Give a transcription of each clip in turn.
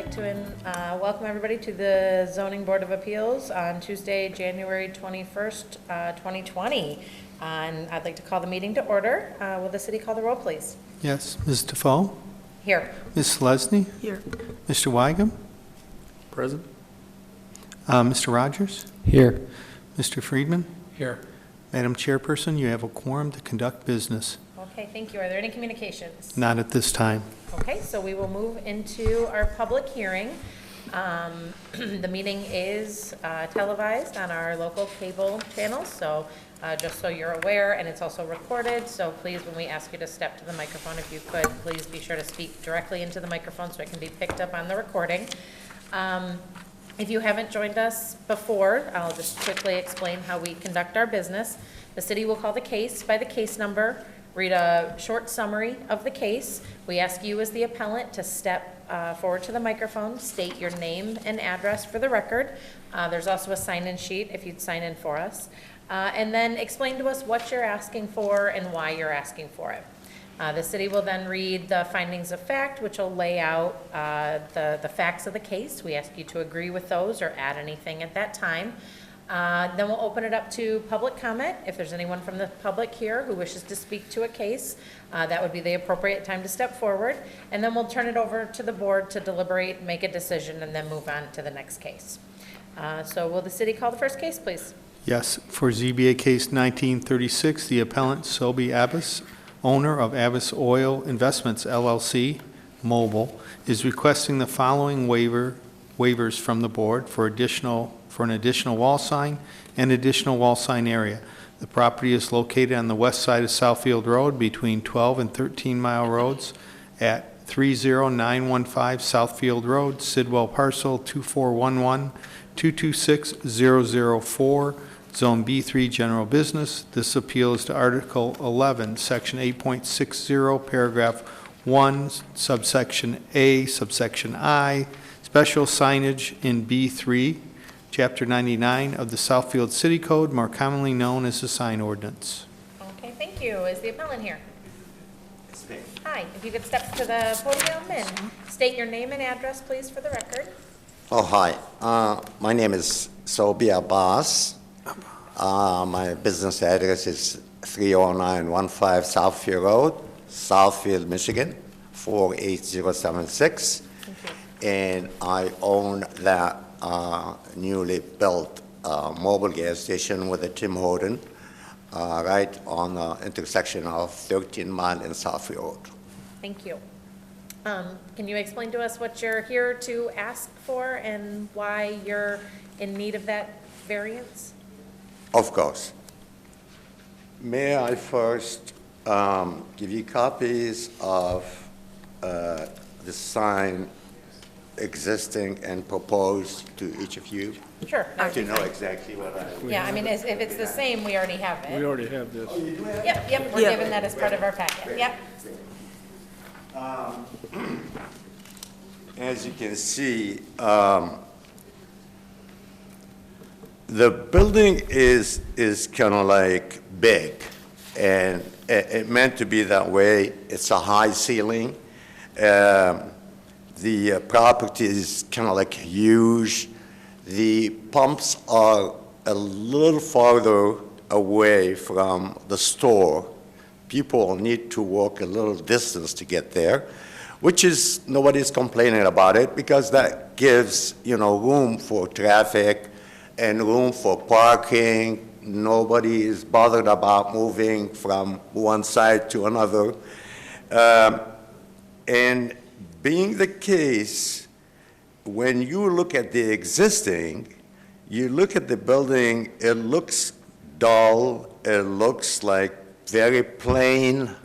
like to welcome everybody to the Zoning Board of Appeals on Tuesday, January 21st, 2020. And I'd like to call the meeting to order. Will the city call the roll, please? Yes. Ms. Defoe? Here. Ms. Lesney? Here. Mr. Wygum? Present. Mr. Rogers? Here. Mr. Friedman? Here. Madam Chairperson, you have a quorum to conduct business. Okay, thank you. Are there any communications? Not at this time. Okay, so we will move into our public hearing. The meeting is televised on our local cable channels, so just so you're aware, and it's also recorded, so please, when we ask you to step to the microphone, if you could, please be sure to speak directly into the microphone so it can be picked up on the recording. If you haven't joined us before, I'll just quickly explain how we conduct our business. The city will call the case by the case number, read a short summary of the case. We ask you as the appellant to step forward to the microphone, state your name and address for the record. There's also a sign-in sheet if you'd sign in for us. And then explain to us what you're asking for and why you're asking for it. The city will then read the findings of fact, which will lay out the facts of the case. We ask you to agree with those or add anything at that time. Then we'll open it up to public comment. If there's anyone from the public here who wishes to speak to a case, that would be the appropriate time to step forward. And then we'll turn it over to the board to deliberate, make a decision, and then move on to the next case. So will the city call the first case, please? Yes. For ZBA case 1936, the appellant Sobi Abbas, owner of Abbas Oil Investments LLC, Mobile, is requesting the following waivers from the board for an additional wall sign and additional wall sign area. The property is located on the west side of Southfield Road between 12 and 13 Mile Roads at 30915 Southfield Road, Sidwell parcel 2411-226004, Zone B3 General Business. This appeal is to Article 11, Section 8.60, Paragraph 1, Subsection A, Subsection I, Special Signage in B3, Chapter 99 of the Southfield City Code, more commonly known as the sign ordinance. Okay, thank you. Is the appellant here? Hi, if you could step to the podium and state your name and address, please, for the record. Oh, hi. My name is Sobi Abbas. My business address is 30915 Southfield Road, Southfield, Michigan, 48076. And I own that newly built mobile gas station with a Tim Horton right on the intersection of 13 Mile and Southfield Road. Thank you. Can you explain to us what you're here to ask for and why you're in need of that variance? Of course. May I first give you copies of the sign existing and proposed to each of you? Sure. To know exactly what I... Yeah, I mean, if it's the same, we already have it. We already have this. Yep, we're given that as part of our packet, yep. As you can see, the building is kind of like big, and it meant to be that way. It's a high ceiling. The property is kind of like huge. The pumps are a little farther away from the store. People need to walk a little distance to get there, which is, nobody's complaining about it because that gives, room for traffic and room for parking. Nobody is bothered about moving from one side to another. And being the case, when you look at the existing, you look at the building, it looks dull, it looks like very plain,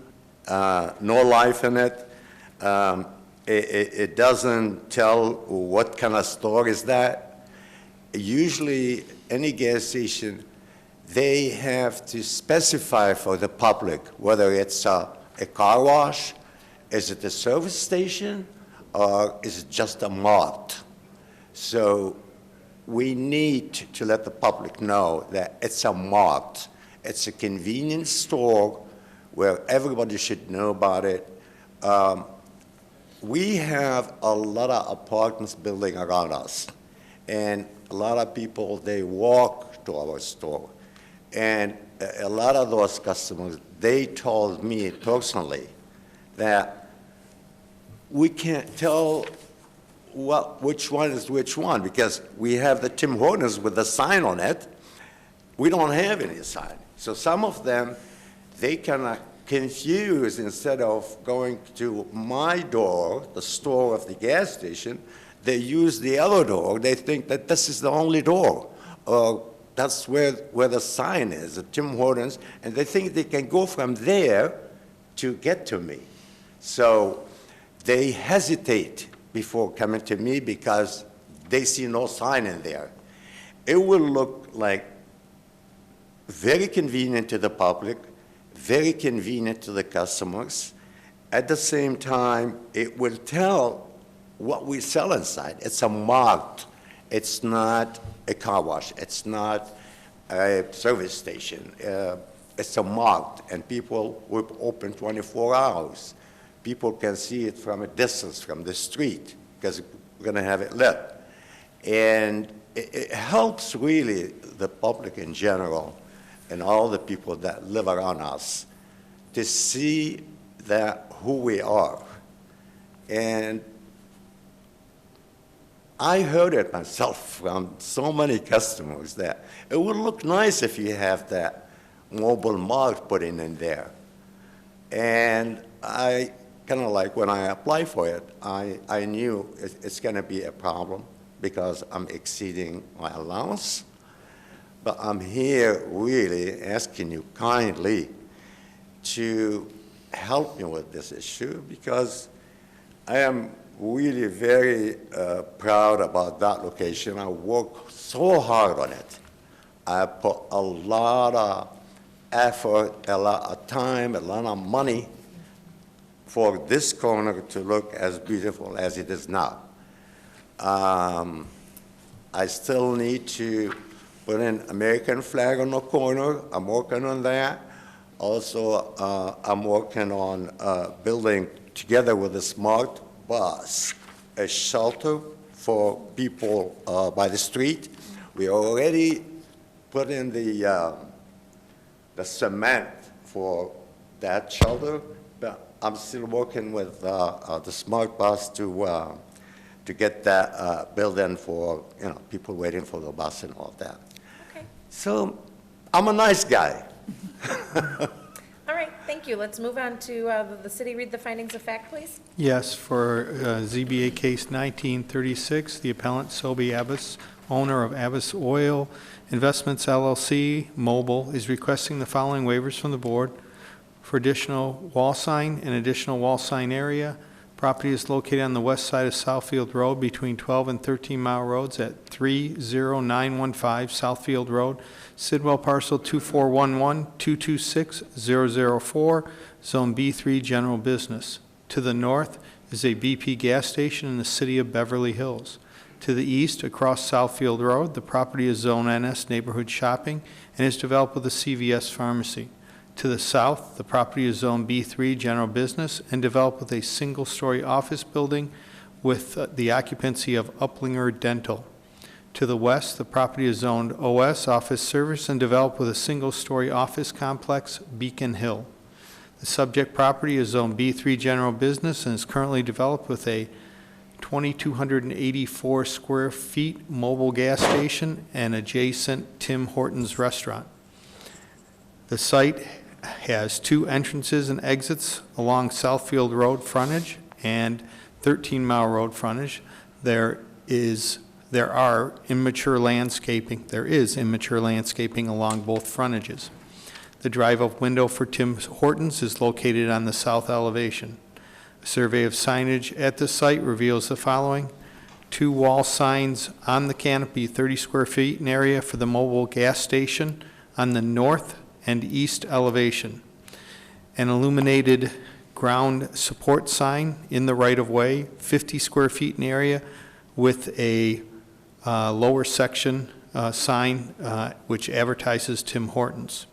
no life in it. It doesn't tell what kind of store is that. Usually, any gas station, they have to specify for the public whether it's a car wash, is it a service station, or is it just a mart? So we need to let the public know that it's a mart. It's a convenience store where everybody should know about it. we have a lot of apartments building around us, and a lot of people, they walk to our store. And a lot of those customers, they told me personally that we can't tell which one is which one, because we have the Tim Hortons with the sign on it. We don't have any sign. So some of them, they kind of confused. Instead of going to my door, the store of the gas station, they use the other door. They think that this is the only door. That's where the sign is, the Tim Hortons, and they think they can go from there to get to me. So they hesitate before coming to me because they see no sign in there. It will look like very convenient to the public, very convenient to the customers. At the same time, it will tell what we sell inside. It's a marked. It's not a car wash. It's not a service station. It's a marked, and people will open 24 hours. People can see it from a distance from the street because we're going to have it lit. And it helps really the public in general and all the people that live around us to see that who we are. And I heard it myself from so many customers that it would look nice if you have that mobile mark put in there. And I kind of like when I applied for it, I knew it's going to be a problem because I'm exceeding my allowance. But I'm here really asking you kindly to help me with this issue because I am really very proud about that location. I worked so hard on it. I put a lot of effort, a lot of time, a lot of money for this corner to look as beautiful as it is now. I still need to put an American flag on the corner. I'm working on that. Also, I'm working on building, together with a smart bus, a shelter for people by the street. We already put in the cement for that shelter, but I'm still working with the smart bus to get that built in for people waiting for the bus and all that. Okay. So I'm a nice guy. All right, thank you. Let's move on to the city. Read the findings of fact, please. Yes, for ZBA case 1936, the appellant Selby Abbas, owner of Abbas Oil Investments LLC, Mobile, is requesting the following waivers from the board for additional wall sign and additional wall sign area. Property is located on the west side of Southfield Road between 12 and 13 Mile Roads at 30915 Southfield Road, Sidwell parcel 2411-226-004, Zone B3 General Business. To the north is a BP gas station in the city of Beverly Hills. To the east, across Southfield Road, the property is Zone NS Neighborhood Shopping and is developed with a CVS pharmacy. To the south, the property is Zone B3 General Business and developed with a single-story office building with the occupancy of Uplinger Dental. To the west, the property is zoned OS Office Service and developed with a single-story office complex, Beacon Hill. The subject property is Zone B3 General Business and is currently developed with a 2,284 square feet mobile gas station and adjacent Tim Hortons restaurant. The site has 2 entrances and exits along Southfield Road frontage and 13 Mile Road frontage. There is immature landscaping along both frontages. The drive-up window for Tim Hortons is located on the south elevation. A survey of signage at the site reveals the following: 2 wall signs on the canopy, 30 square feet in area for the mobile gas station on the north and east elevation. An illuminated ground support sign in the right-of-way, 50 square feet in area with a lower section sign which advertises Tim Hortons.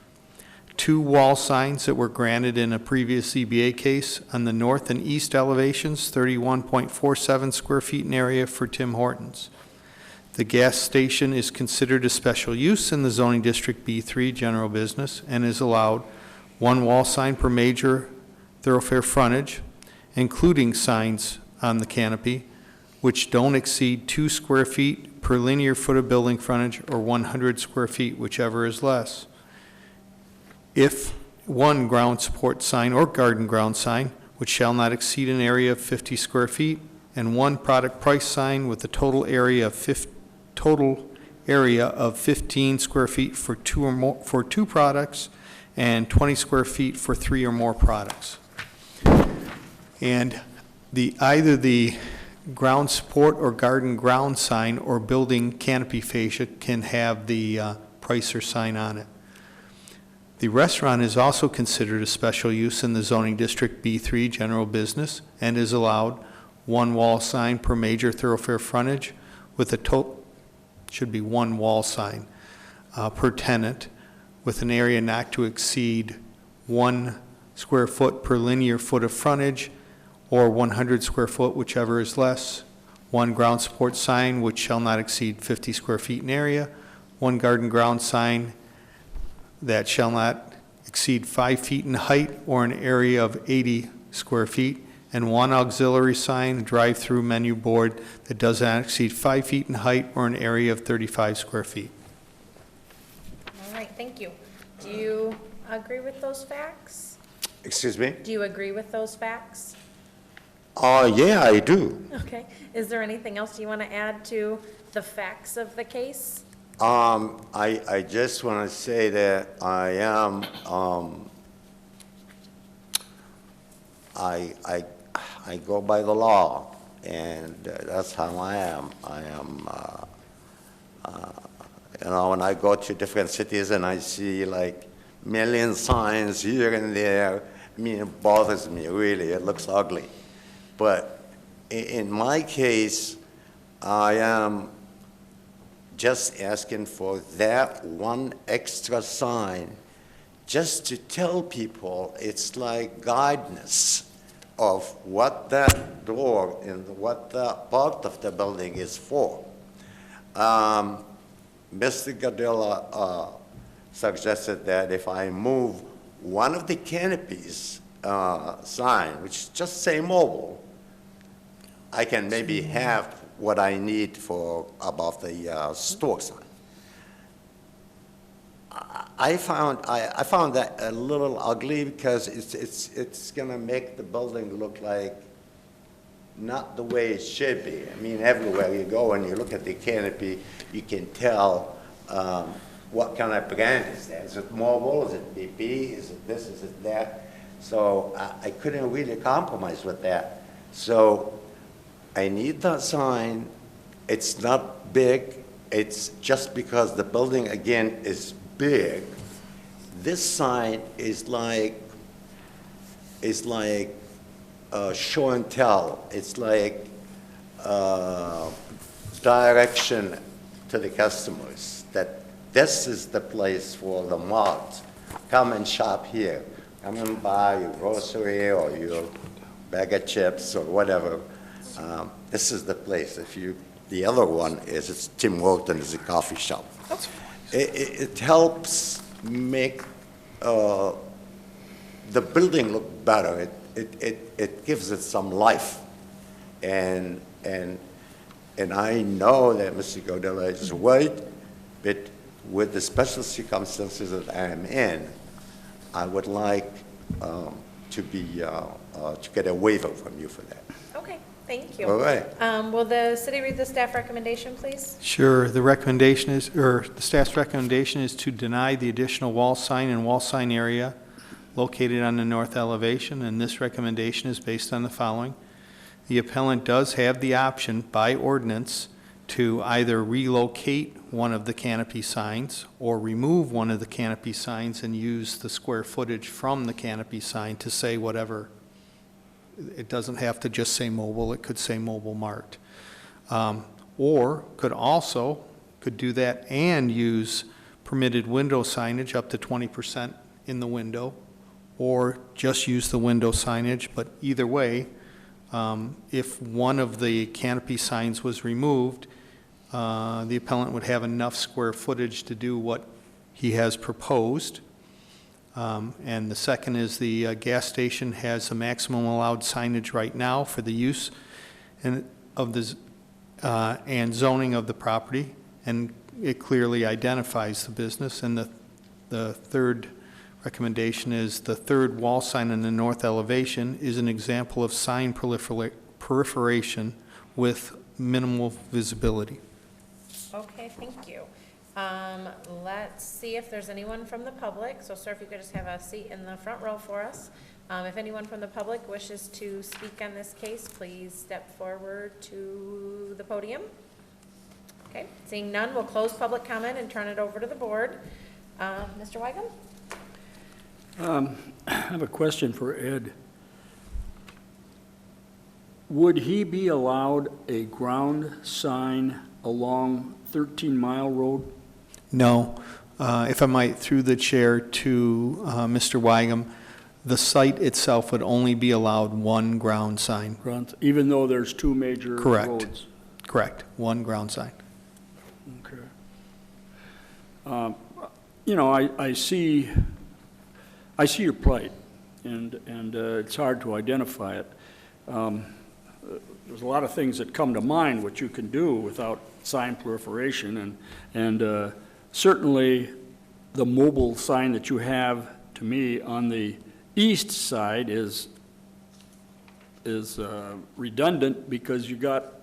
2 wall signs that were granted in a previous ZBA case on the north and east elevations, 31.47 square feet in area for Tim Hortons. The gas station is considered a special use in the zoning district B3 general business and is allowed 1 wall sign per major thoroughfare frontage, including signs on the canopy, which don't exceed 2 square feet per linear foot of building frontage or 100 square feet, whichever is less. If 1 ground support sign or garden ground sign, which shall not exceed an area of 50 square feet, and 1 product price sign with a total area of 15 square feet for 2 products, and 20 square feet for 3 or more products. And either the ground support or garden ground sign or building canopy fascia can have the pricer sign on it. The restaurant is also considered a special use in the zoning district B3 general business and is allowed 1 wall sign per major thoroughfare frontage with a total, should be 1 wall sign per tenant with an area not to exceed 1 square foot per linear foot of frontage or 100 square foot, whichever is less. 1 ground support sign which shall not exceed 50 square feet in area. 1 garden ground sign that shall not exceed 5 feet in height or an area of 80 square feet, and 1 auxiliary sign, drive-through menu board that does not exceed 5 feet in height or an area of 35 square feet. All right, thank you. Do you agree with those facts? Excuse me? Do you agree with those facts? Yeah, I do. Okay. Is there anything else you want to add to the facts of the case? I just want to say that I am, I go by the law, and that's how I am. I am, when I go to different cities and I see like million signs here and there, I mean, it bothers me, really. It looks ugly. But in my case, I am just asking for that 1 extra sign just to tell people it's like guidance of what that door and what that part of the building is for. Mr. Gadilla suggested that if I move one of the canopies sign, which just say mobile, I can maybe have what I need for above the store sign. I found that a little ugly because it's going to make the building look like not the way it should be. I mean, everywhere you go and you look at the canopy, you can tell what kind of brand is that. Is it mobile? Is it BP? Is it this? Is it that? So I couldn't really compromise with that. So I need that sign. It's not big. It's just because the building, again, is big. This sign is like show and tell. It's like direction to the customers that this is the place for the mart. Come and shop here. Come and buy your grocery or your bag of chips or whatever. This is the place. The other one is it's Tim Hortons, a coffee shop. It helps make the building look better. It gives it some life, and I know that Mr. Godella is right, but with the special circumstances that I am in, I would like to get a waiver from you for that. Okay, thank you. All right. Will the city read the staff recommendation, please? Sure. The recommendation is, or the staff's recommendation is to deny the additional wall sign and wall sign area located on the north elevation, and this recommendation is based on the following. The appellant does have the option by ordinance to either relocate one of the canopy signs or remove one of the canopy signs and use the square footage from the canopy sign to say whatever. It doesn't have to just say mobile, it could say mobile mart. Or could do that and use permitted window signage up to 20% in the window, or just use the window signage, but either way, if one of the canopy signs was removed, the appellant would have enough square footage to do what he has proposed. And the second is the gas station has the maximum allowed signage right now for the use and zoning of the property, and it clearly identifies the business. And the third recommendation is the third wall sign in the north elevation is an example of sign proliferation with minimal visibility. Okay, thank you. Let's see if there's anyone from the public. So, sir, if you could just have a seat in the front row for us. If anyone from the public wishes to speak on this case, please step forward to the podium. Okay, seeing none, we'll close public comment and turn it over to the board. Mr. Weigum? I have a question for Ed. Would he be allowed a ground sign along 13 Mile Road? No. If I might, through the chair to Mr. Weigum, the site itself would only be allowed one ground sign. Even though there's two major Correct. roads? Correct, one ground sign. Okay. You know, I see your plight, and it's hard to identify it. There's a lot of things that come to mind what you can do without sign proliferation, and certainly the mobile sign that you have, to me, on the east side is redundant, because you got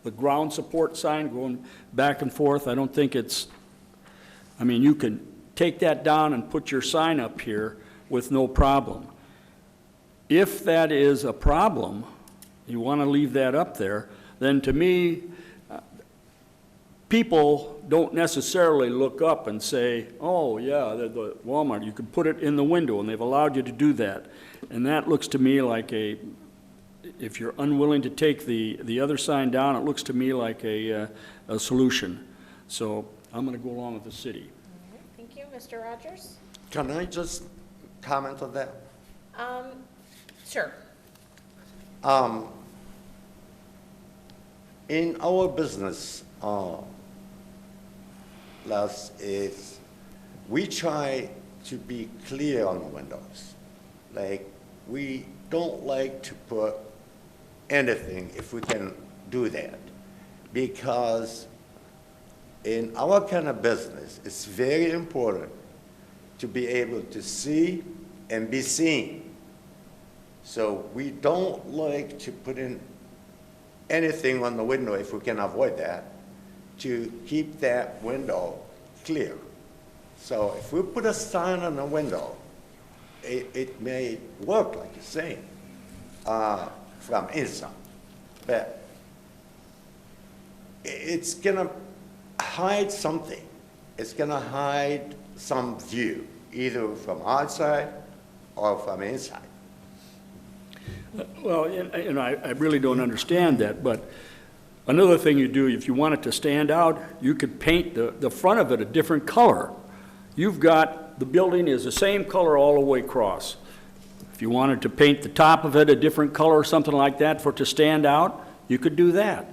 the ground support sign going back and forth. I don't think I mean, you can take that down and put your sign up here with no problem. If that is a problem, you want to leave that up there, then to me, people don't necessarily look up and say, oh, yeah, the Walmart, you can put it in the window, and they've allowed you to do that. And that looks to me like if you're unwilling to take the other sign down, it looks to me like a solution. So I'm going to go along with the city. All right, thank you. Mr. Rogers? Can I just comment on that? Sure. In our business, we try to be clear on the windows. Like, we don't like to put anything if we can do that, because in our kind of business, it's very important to be able to see and be seen. So we don't like to put in anything on the window if we can avoid that, to keep that window clear. So if we put a sign on the window, it may work, like you're saying, from inside, but it's gonna hide something. It's gonna hide some view, either from outside or from inside. Well, and I really don't understand that, but another thing you do, if you want it to stand out, you could paint the front of it a different color. You've got, the building is the same color all the way across. If you wanted to paint the top of it a different color or something like that for it to stand out, you could do that.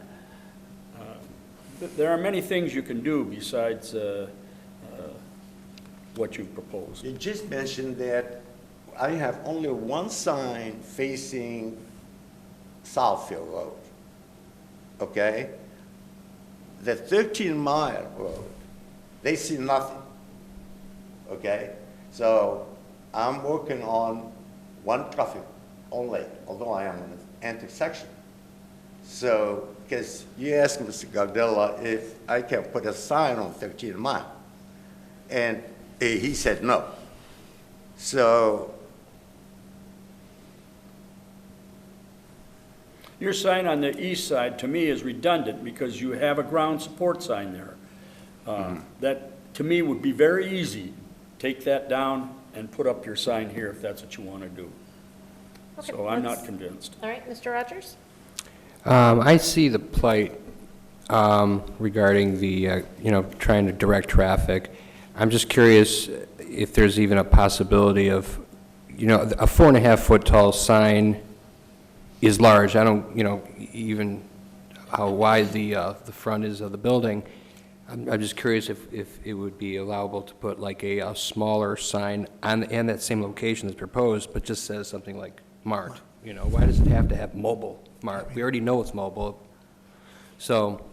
There are many things you can do besides what you proposed. You just mentioned that I have only one sign facing Southfield Road, okay? The 13 Mile Road, they see nothing, okay? So I'm working on one traffic only, although I am in the intersection. So, because you asked Mr. Gardella if I can put a sign on 13 Mile, and he said no. So, your sign on the east side, to me, is redundant because you have a ground support sign there. That, to me, would be very easy. Take that down and put up your sign here if that's what you want to do. Okay, So I'm not convinced. All right, Mr. Rogers? I see the plight regarding the, trying to direct traffic. I'm just curious if there's even a possibility of, you know, a 4.5-foot tall sign is large. I don't, you know, even how wide the front is of the building. I'm just curious if it would be allowable to put like a smaller sign on, and that same location that's proposed, but just says something like Mart. You know, why does it have to have mobile Mart? We already know it's mobile. So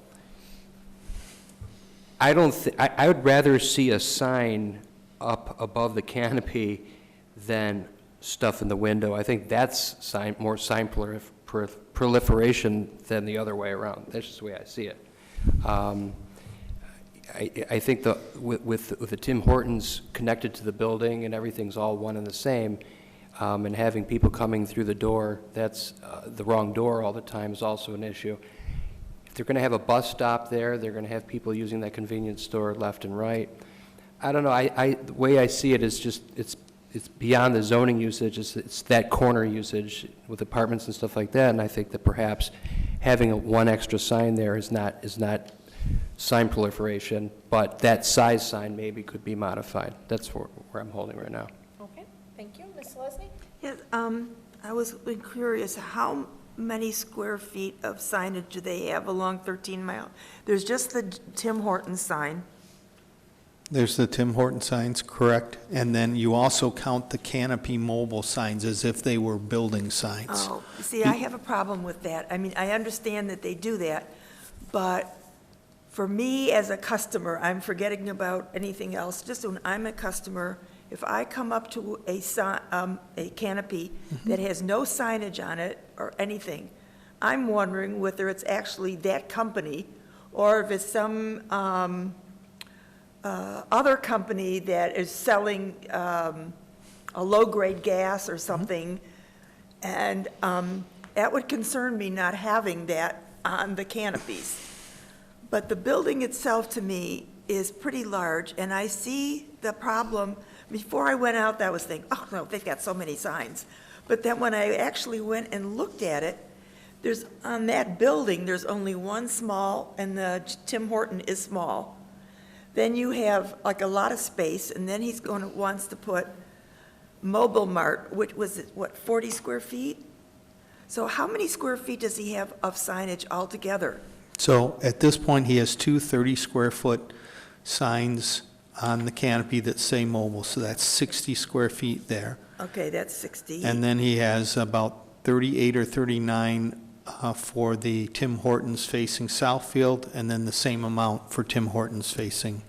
I don't I would rather see a sign up above the canopy than stuff in the window. I think that's more sign proliferation than the other way around. That's just the way I see it. I think with the Tim Hortons connected to the building and everything's all one and the same, and having people coming through the door, that's the wrong door all the time is also an issue. If they're going to have a bus stop there, they're going to have people using that convenience store left and right. I don't know. The way I see it is just it's beyond the zoning usage. It's that corner usage with apartments and stuff like that. And I think that perhaps having one extra sign there is not sign proliferation, but that size sign maybe could be modified. That's where I'm holding right now. Okay, thank you. Ms. Leslie? Yeah, I was curious, how many square feet of signage do they have along 13 Mile? There's just the Tim Hortons sign. There's the Tim Horton signs, correct, and then you also count the canopy mobile signs as if they were building signs. Oh, see, I have a problem with that. I mean, I understand that they do that, but for me as a customer, I'm forgetting about anything else. Just when I'm a customer, if I come up to a canopy that has no signage on it or anything, I'm wondering whether it's actually that company or if it's some other company that is selling a low-grade gas or something, and that would concern me not having that on the canopies. But the building itself, to me, is pretty large, and I see the problem. Before I went out, I was thinking, oh, no, they've got so many signs. But then when I actually went and looked at it, on that building, there's only one small, and the Tim Horton is small. Then you have like a lot of space, and then wants to put Mobile Mart, which was, 40 square feet? So how many square feet does he have of signage altogether? So at this point, he has two 30-square-foot signs on the canopy that say mobile, so that's 60 square feet there. Okay, that's 60. And then he has about 38 or 39 for the Tim Hortons facing Southfield, and then the same amount for Tim Hortons facing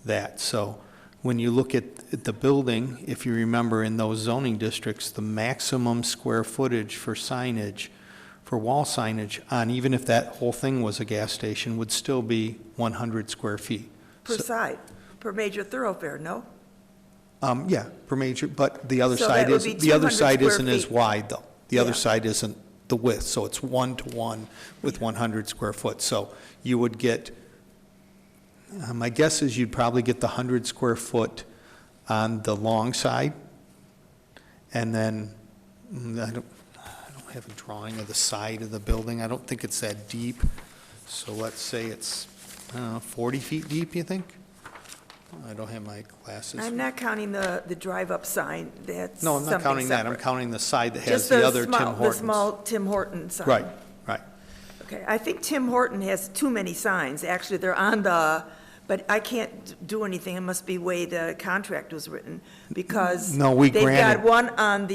that. So when you look at the building, if you remember in those zoning districts, the maximum square footage for signage, for wall signage, on even if that whole thing was a gas station, would still be 100 square feet. Per side, per major thoroughfare, no? Yeah, per major, but the other So side that would is, be the other 200 side square isn't as feet. wide, though. The other Yeah. side isn't the width, so it's 1-to-1 with 100 square foot. So you would get, my guess is you'd probably get the 100 square foot on the long side, and then, I don't have a drawing of the side of the building. I don't think it's that deep. So let's say it's, 40 feet deep, you think? I don't have my glasses. I'm not counting the drive-up sign, that's No, I'm not something counting that. I'm separate. counting the side that has Just the other Tim The Hortons. small Tim Horton sign. Right, right. Okay, I think Tim Horton has too many signs. Actually, they're on but I can't do anything. It must be the way the contract was written, because No, we they've granted- got one on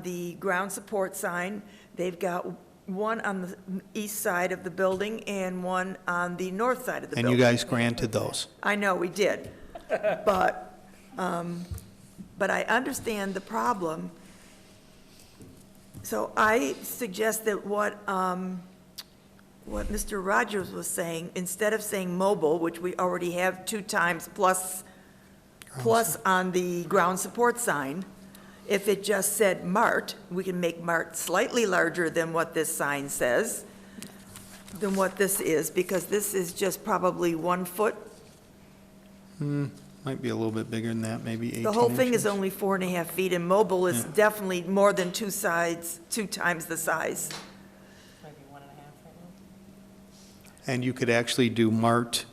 the ground support sign, they've got one on the east side of the building, and one on the north side of the And building. you guys granted those. I know, we did. But I understand the problem. So I suggest that what Mr. Rogers was saying, instead of saying mobile, which we already have 2 times plus on the ground support sign, if it just said Mart, we can make Mart slightly larger than what this sign says, than what this is, because this is just probably 1 foot. Might be a little bit bigger than that, maybe 18 The whole thing is inches. only 4.5 feet, and mobile is Yeah. definitely more than 2 sides, 2 times the size. Maybe 1.5 right now. And you could actually do Mart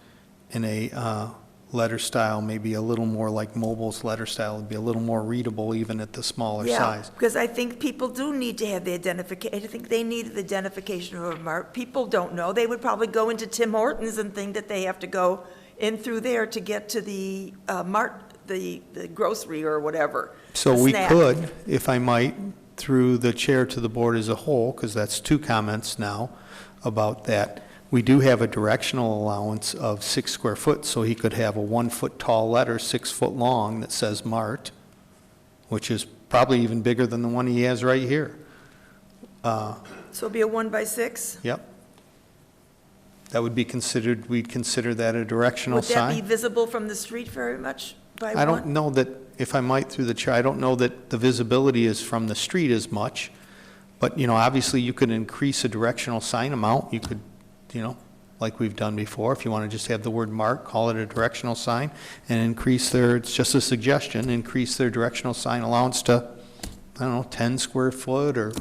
in a letter style, maybe a little more like Mobile's letter style, would be a little more readable even at the smaller Yeah, size. because I think people do need to have the identification. I think they need the identification of a mart. People don't know. They would probably go into Tim Hortons and think that they have to go in through there to get to the mart, the grocery or whatever. So the we snack. could, if I might, through the chair to the board as a whole, because that's 2 comments now about that. We do have a directional allowance of 6 square foot, so he could have a 1-foot tall letter, 6 foot long, that says Mart, which is probably even bigger than the one he has right here. So it'll be a 1x6? Yep. That would be considered, we'd consider that a directional Would that be sign. visible from the street very much by I don't one? know that, if I might through the chair, I don't know that the visibility is from the street as much, but, obviously you could increase a directional sign amount. You could, like we've done before, if you want to just have the word Mart, call it a directional sign, and increase it's just a suggestion, increase their directional sign allowance to, 10 square foot or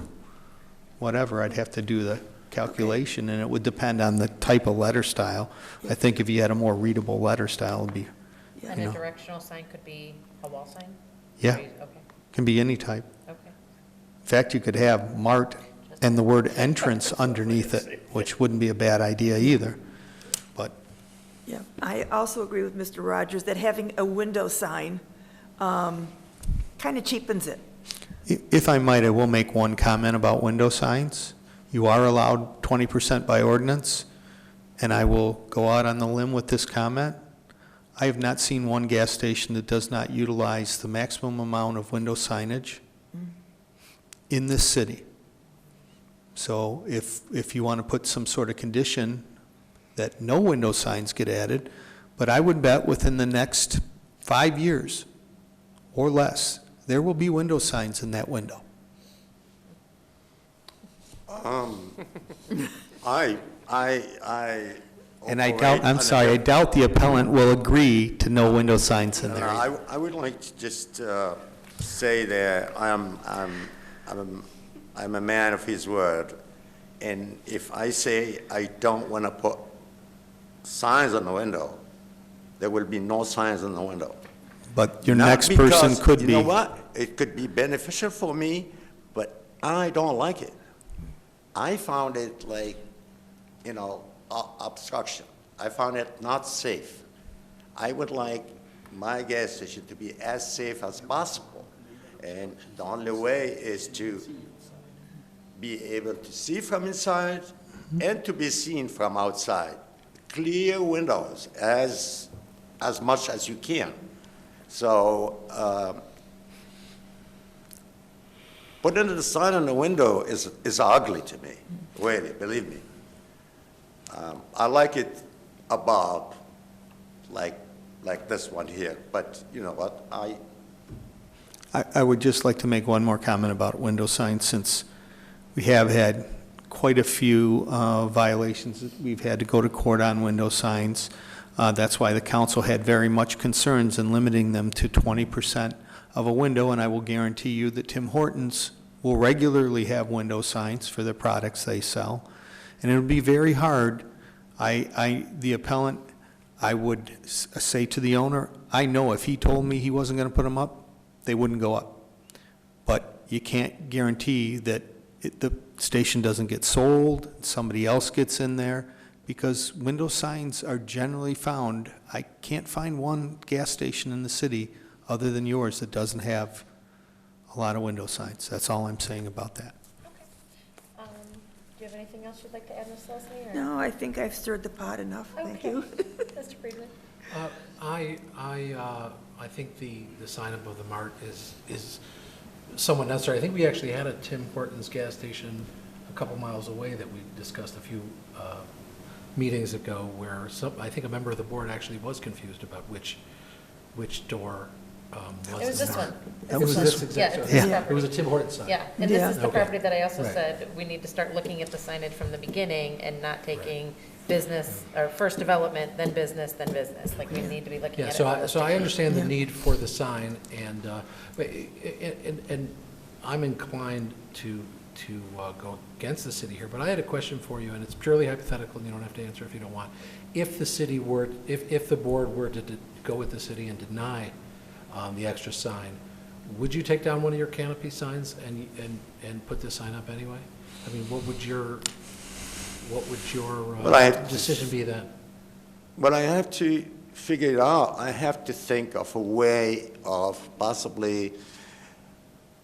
whatever. I'd have to do the calculation, and it would depend on the type of letter style. I think if you had a more readable letter style, it'd be, And a directional sign could be a wall sign? yeah, Okay, can be any type. okay. In fact, you could have Mart and the word entrance underneath it, which wouldn't be a bad idea either. But, Yeah, I also agree with Mr. Rogers that having a window sign kind of cheapens it. if I might, I will make one comment about window signs. You are allowed 20% by ordinance, and I will go out on the limb with this comment. I have not seen one gas station that does not utilize the maximum amount of window signage in this city. So if you want to put some sort of condition that no window signs get added, but I would bet within the next 5 years or less, there will be window signs in that window. And I doubt, I'm sorry, I doubt the appellant will agree to no window signs in there. I would like to just say that I'm a man of his word, and if I say I don't want to put signs on the window, there will be no signs on the window. But your Not next person because- could be. You know what? It could be beneficial for me, but I don't like it. I found it like, obstruction. I found it not safe. I would like my gas station to be as safe as possible. And the only way is to be able to see from inside and to be seen from outside. Clear windows as much as you can. So putting the sign on the window is ugly to me, really, believe me. I like it above, like this one here, but you know what, I would just like to make one more comment about window signs, since we have had quite a few violations that we've had to go to court on window signs. That's why the council had very much concerns in limiting them to 20% of a window, and I will guarantee you that Tim Hortons will regularly have window signs for the products they sell. And it would be very hard, the appellant, I would say to the owner, I know if he told me he wasn't going to put them up, they wouldn't go up. But you can't guarantee that the station doesn't get sold, somebody else gets in there, because window signs are generally found. I can't find one gas station in the city other than yours that doesn't have a lot of window signs. That's all I'm saying about that. Do you have anything else you'd like to add, Ms. Leslie? or- No, I think I've stirred the pot enough, thank Okay. you. Mr. Friedman? I think the sign above the Mart is somewhat necessary. I think we actually had a Tim Hortons gas station a couple miles away that we discussed a few meetings ago, where I think a member of the board actually was confused about which door was. It was this one. It was this exact. Yeah, it's yeah. this property. It was a Tim Hortons sign. Yeah, and this Yeah. is the Okay. property that I also Right. said, we need to start looking at the signage from the beginning and not taking business, or first development, then business, then business. Like, we need to be looking Yeah, at it. so I understand the Yeah. need for the sign, and I'm inclined to go against the city here, but I had a question for you, and it's purely hypothetical, and you don't have to answer if you don't want. If the city were, if the board were to go with the city and deny the extra sign, would you take down one of your canopy signs and put this sign up anyway? I mean, what would your decision be then? But I have to figure it out. I have to think of a way of possibly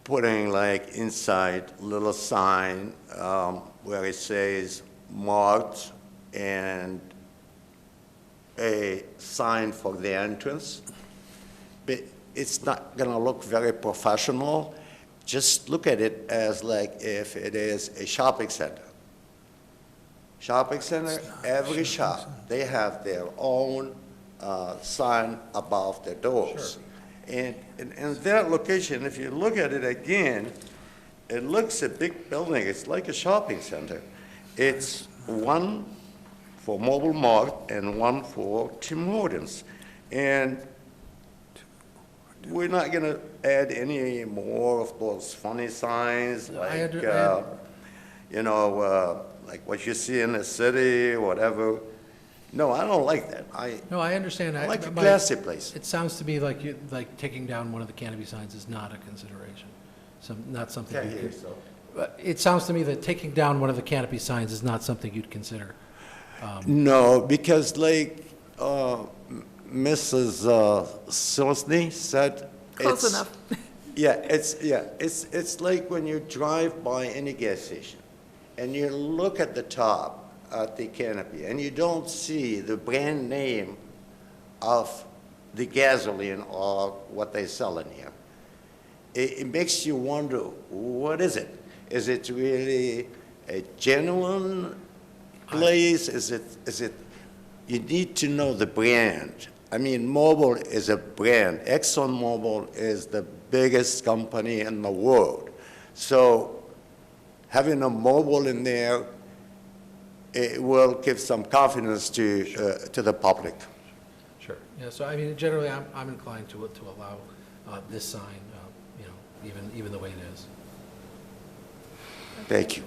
putting like inside little sign where it says marked and a sign for the entrance. But it's not gonna look very professional. Just look at it as like if it is a shopping center. Shopping center, every shop, they have their own sign above their doors. And that location, if you look at it again, it looks a big building. It's like a shopping center. It's one for Mobile Mart and one for Tim Hortons. And we're not going to add any more of those funny signs like, like what you see in the city, whatever. No, I don't like that. No, I understand. I like a classy place. It sounds to me like taking down one of the canopy signs is not a consideration, not something. Can't hear you, so. It sounds to me that taking down one of the canopy signs is not something you'd consider. No, because like Mrs. Silsney said, Close enough. It's like when you drive by any gas station and you look at the top at the canopy and you don't see the brand name of the gasoline or what they sell in here. It makes you wonder, what is it? Is it really a genuine place? Is it, you need to know the brand. I mean, Mobil is a brand. ExxonMobil is the biggest company in the world. So having a Mobil in there, it will give some confidence to the public. Sure. Yeah. So I mean, generally, I'm inclined to allow this sign, even the way it is. Thank you.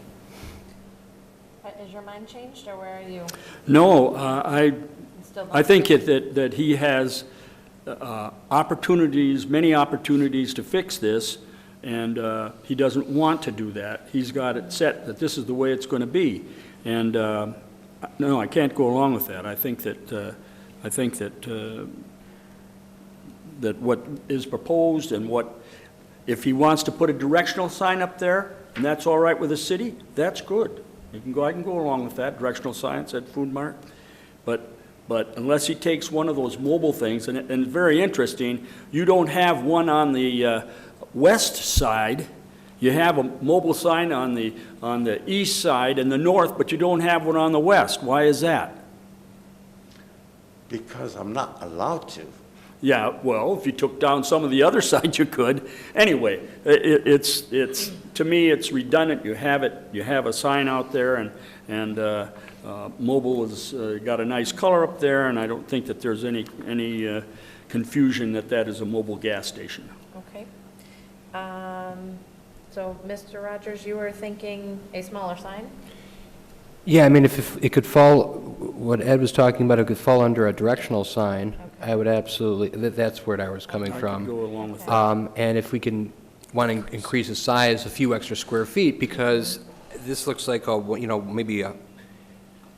Is your mind changed, or where are you? No, Still I think that he has many opportunities to fix this, and he doesn't want to do that. He's got it set that this is the way it's going to be. And no, I can't go along with that. I think that that what is proposed and if he wants to put a directional sign up there, and that's all right with the city, that's good. I can go along with that, directional signs at Food Mart. But unless he takes one of those mobile things, and it's very interesting, you don't have one on the west side. You have a mobile sign on the east side and the north, but you don't have one on the west. Why is that? Because I'm not allowed to. Yeah, well, if you took down some of the other sides, you could. Anyway, it's to me, it's redundant. You have a sign out there, and Mobil has got a nice color up there, and I don't think that there's any confusion that is a Mobil gas station. Okay. So, Mr. Rogers, you were thinking a smaller sign? Yeah, I mean, if it could fall, what Ed was talking about, it could fall under a directional sign, I would absolutely, that's where I was coming from. I could go along with that. And if we can want to increase the size a few extra square feet, because this looks like maybe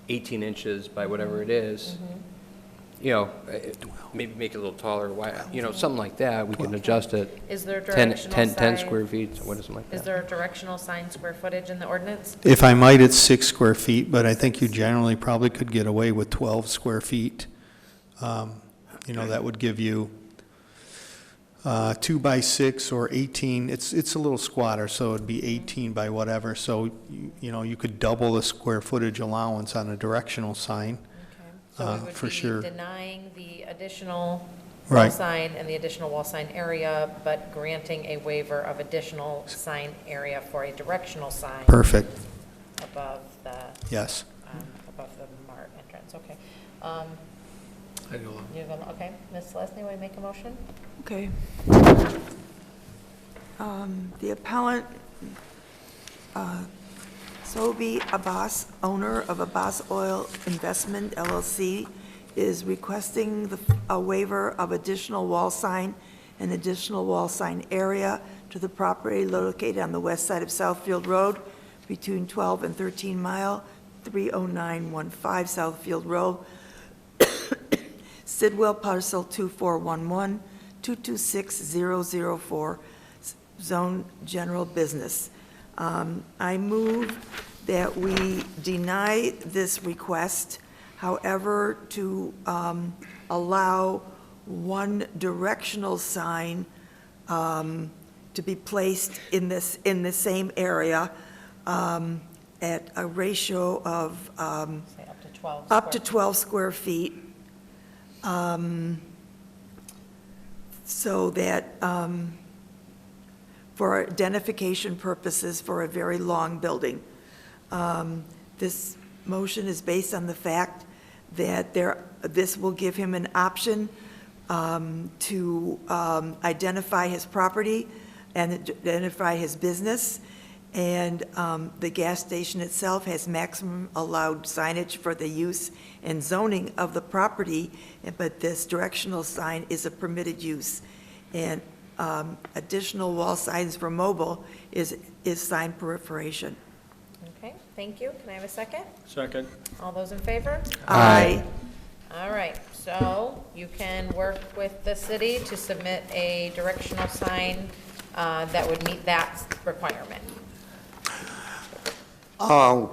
18 inches by whatever it is. Maybe make it a little taller, something like that, we can adjust it. Is there 10 directional 10 sign? square feet, what is it like that? Is there a directional sign square footage in the ordinance? If I might, it's 6 square feet, but I think you generally probably could get away with 12 square feet. That would give you 2 by 6 or 18. It's a little squatter, so it'd be 18 by whatever. So, you could double the square footage allowance on a directional sign. So we would for be sure. denying the additional wall Right. sign and the additional wall sign area, but granting a waiver of additional sign area for a directional sign Perfect, above the yes. mart entrance, okay. I'd go along. Okay, Ms. Lesney, will you make a motion? Okay. The appellant Sobi Abbas, owner of Abbas Oil Investment LLC, is requesting a waiver of additional wall sign and additional wall sign area to the property located on the west side of Southfield Road between 12 and 13 Mile, 30915 Southfield Road, Sidwell parcel 2411, 226004, zone general business. I move that we deny this request, however, to allow one directional sign to be placed in the same area at a ratio of Say up to 12. up to square 12 square feet, so that, for identification purposes for a very long building. This motion is based on the fact that this will give him an option to identify his property and identify his business. And the gas station itself has maximum allowed signage for the use and zoning of the property, but this directional sign is a permitted use. And additional wall signs for mobile is sign proliferation. Okay, thank you. Can I have a second? Second. All those in favor? Aye. All right, so you can work with the city to submit a directional sign that would meet that requirement.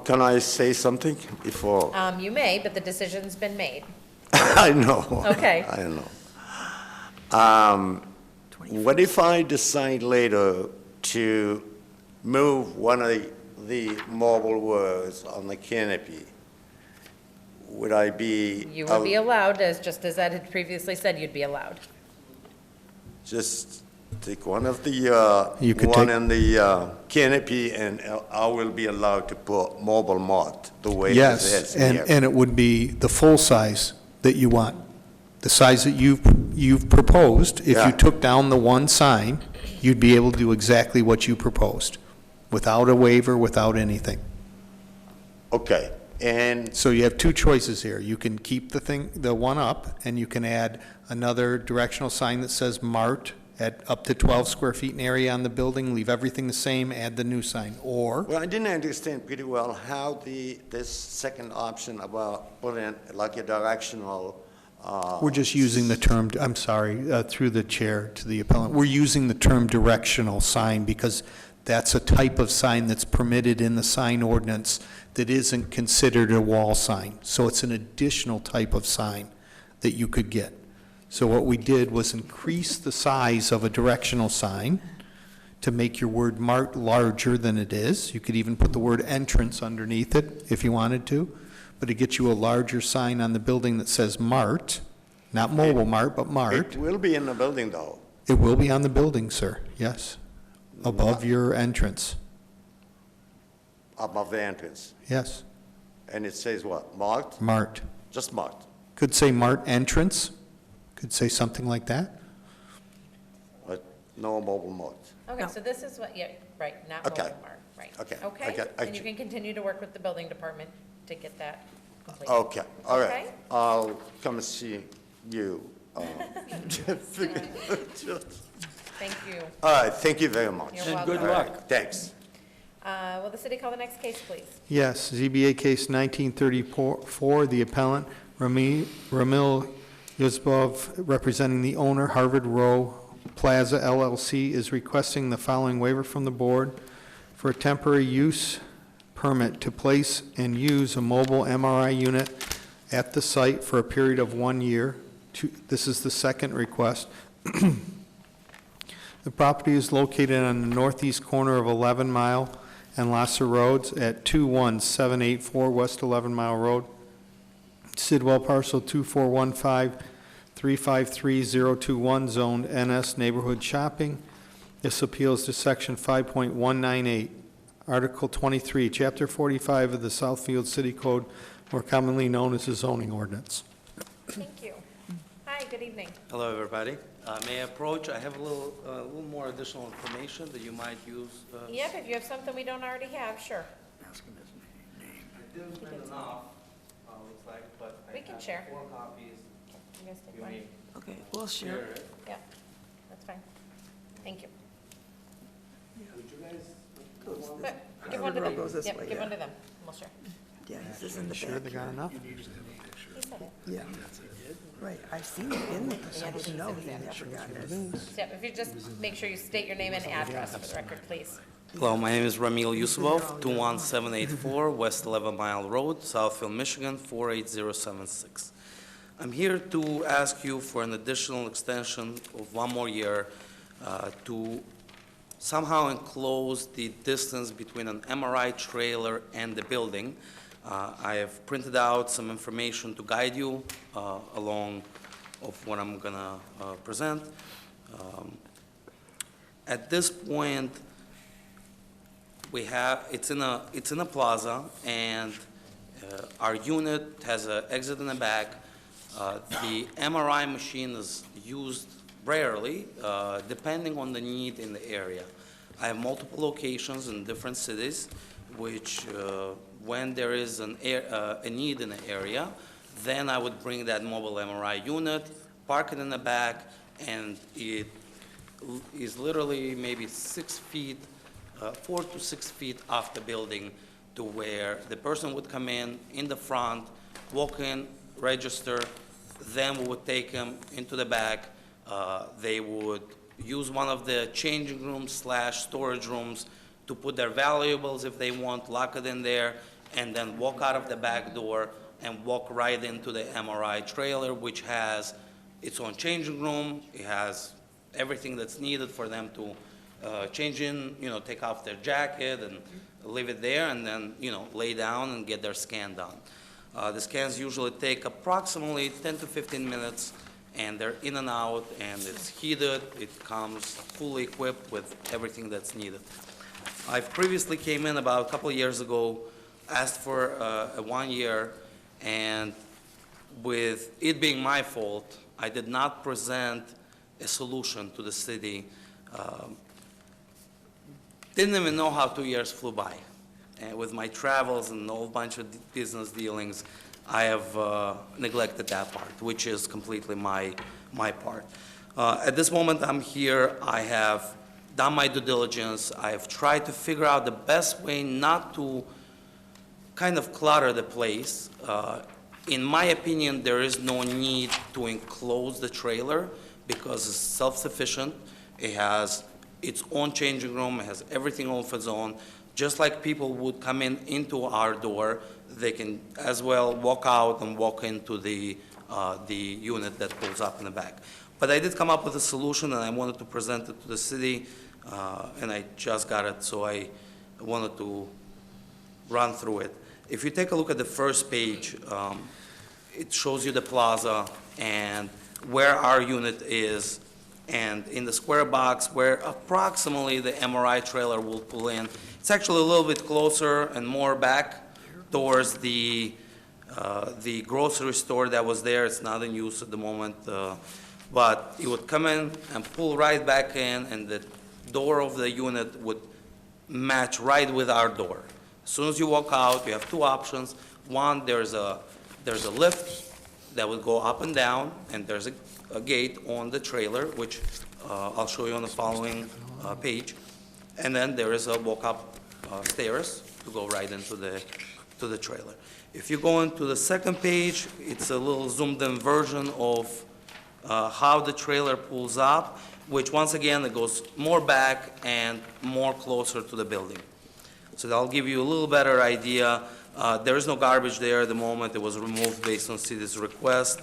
Can I say something before? You may, but the decision's been made. I know. Okay. I know. What if I decide later to move one of the mobile words on the canopy? Would I be? You would be allowed, just as Ed had previously said, you'd be allowed. Just take one of the, You could one take- in the canopy, and I will be allowed to put mobile mart the way it Yes, is and, here. and it would be the full size that you want. The size that you've proposed. If Yeah. you took down the one sign, you'd be able to do exactly what you proposed, without a waiver, without anything. Okay, and So you have two choices here. You can keep the one up, and you can add another directional sign that says Mart at up to 12 square feet in area on the building, leave everything the same, add the new sign. Or, well, I didn't understand pretty well how this second option about putting like a directional. we're just using the term, I'm sorry, through the chair to the appellant, we're using the term directional sign because that's a type of sign that's permitted in the sign ordinance that isn't considered a wall sign. So it's an additional type of sign that you could get. So what we did was increase the size of a directional sign to make your word Mart larger than it is. You could even put the word entrance underneath it if you wanted to, but it gets you a larger sign on the building that says Mart, not Mobile Mart, but Mart. It will be in the building, though. It will be on the building, sir, yes, above your entrance, Above the entrance. yes, And it says what? Marked? Mart. Just marked. Could say Mart entrance, could say something like that. But no mobile mart. Okay, No. so this is what, yeah, right, not Okay. mobile mart, right. Okay, I Okay, get- and you can continue to work with the building department to get that completed. Okay, all right. Okay. I'll come and see you. Thank you. All right, thank you very much. You're And welcome. good All right, luck. thanks. Will the city call the next case, please? Yes, ZBA case 1934, the appellant Ramil Yuzbov, representing the owner, Harvard Row Plaza LLC, is requesting the following waiver from the board for a temporary use permit to place and use a mobile MRI unit at the site for a period of 1 year. This is the second request. The property is located on the northeast corner of 11 Mile and Lasser Roads at 21784 West 11 Mile Road, Sidwell parcel 2415-353021, zoned NS Neighborhood Shopping. This appeals to section 5.198, Article 23, Chapter 45 of the Southfield City Code, more commonly known as the zoning ordinance. Thank you. Hi. good evening. Hello, everybody. May I approach? I have a little more additional information that you might use. Yep, if you have something we don't already have, sure. Ask him his name. I didn't print enough, looks like, but I We can have share. 4 copies. You guys take You one? may Okay, we'll share share. it. Yeah, that's fine. Thank you. Would you guys? Goes But this- give one to row them. goes this Yep, way, give yeah. one to them. We'll share. Yeah, this is in the Sure they back. got enough? He said it. Yeah, right, I've seen it in there, so I didn't know he never got it. Yep, if you just make sure you state your name and address for the record, please. Hello, my name is Ramil Yusufov, 21784 West 11 Mile Road, Southfield, Michigan, 48076. I'm here to ask you for an additional extension of 1 more year to somehow enclose the distance between an MRI trailer and the building. I have printed out some information to guide you along of what I'm gonna present. At this point, it's in a plaza, and our unit has an exit in the back. The MRI machine is used rarely, depending on the need in the area. I have multiple locations in different cities, which when there is a need in the area, then I would bring that mobile MRI unit, park it in the back, and it is literally maybe 6 feet, 4 to 6 feet off the building, to where the person would come in the front, walk in, register, then we would take them into the back. They would use one of the changing rooms / storage rooms to put their valuables if they want, lock it in there, and then walk out of the back door and walk right into the MRI trailer, which has its own changing room. It has everything that's needed for them to change in, take off their jacket and leave it there, and then, lay down and get their scan done. The scans usually take approximately 10 to 15 minutes, and they're in and out, and it's heated. It comes fully equipped with everything that's needed. I've previously came in about a couple of years ago, asked for a 1 year, and with it being my fault, I did not present a solution to the city. Didn't even know how 2 years flew by. And with my travels and a whole bunch of business dealings, I have neglected that part, which is completely my part. At this moment, I'm here. I have done my due diligence. I have tried to figure out the best way not to kind of clutter the place. In my opinion, there is no need to enclose the trailer because it's self-sufficient. It has its own changing room. It has everything of its own. Just like people would come into our door, they can as well walk out and walk into the unit that pulls up in the back. But I did come up with a solution, and I wanted to present it to the city, and I just got it, so I wanted to run through it. If you take a look at the first page, it shows you the plaza and where our unit is, and in the square box where approximately the MRI trailer will pull in. It's actually a little bit closer and more back towards the grocery store that was there. It's not in use at the moment, but it would come in and pull right back in, and the door of the unit would match right with our door. As soon as you walk out, you have two options. One, there's a lift that would go up and down, and there's a gate on the trailer, which I'll show you on the following page. And then there is a walk-up stairs to go right into the trailer. If you go into the second page, it's a little zoomed-in version of how the trailer pulls up, which once again, it goes more back and more closer to the building. So that'll give you a little better idea. There is no garbage there at the moment. It was removed based on city's request.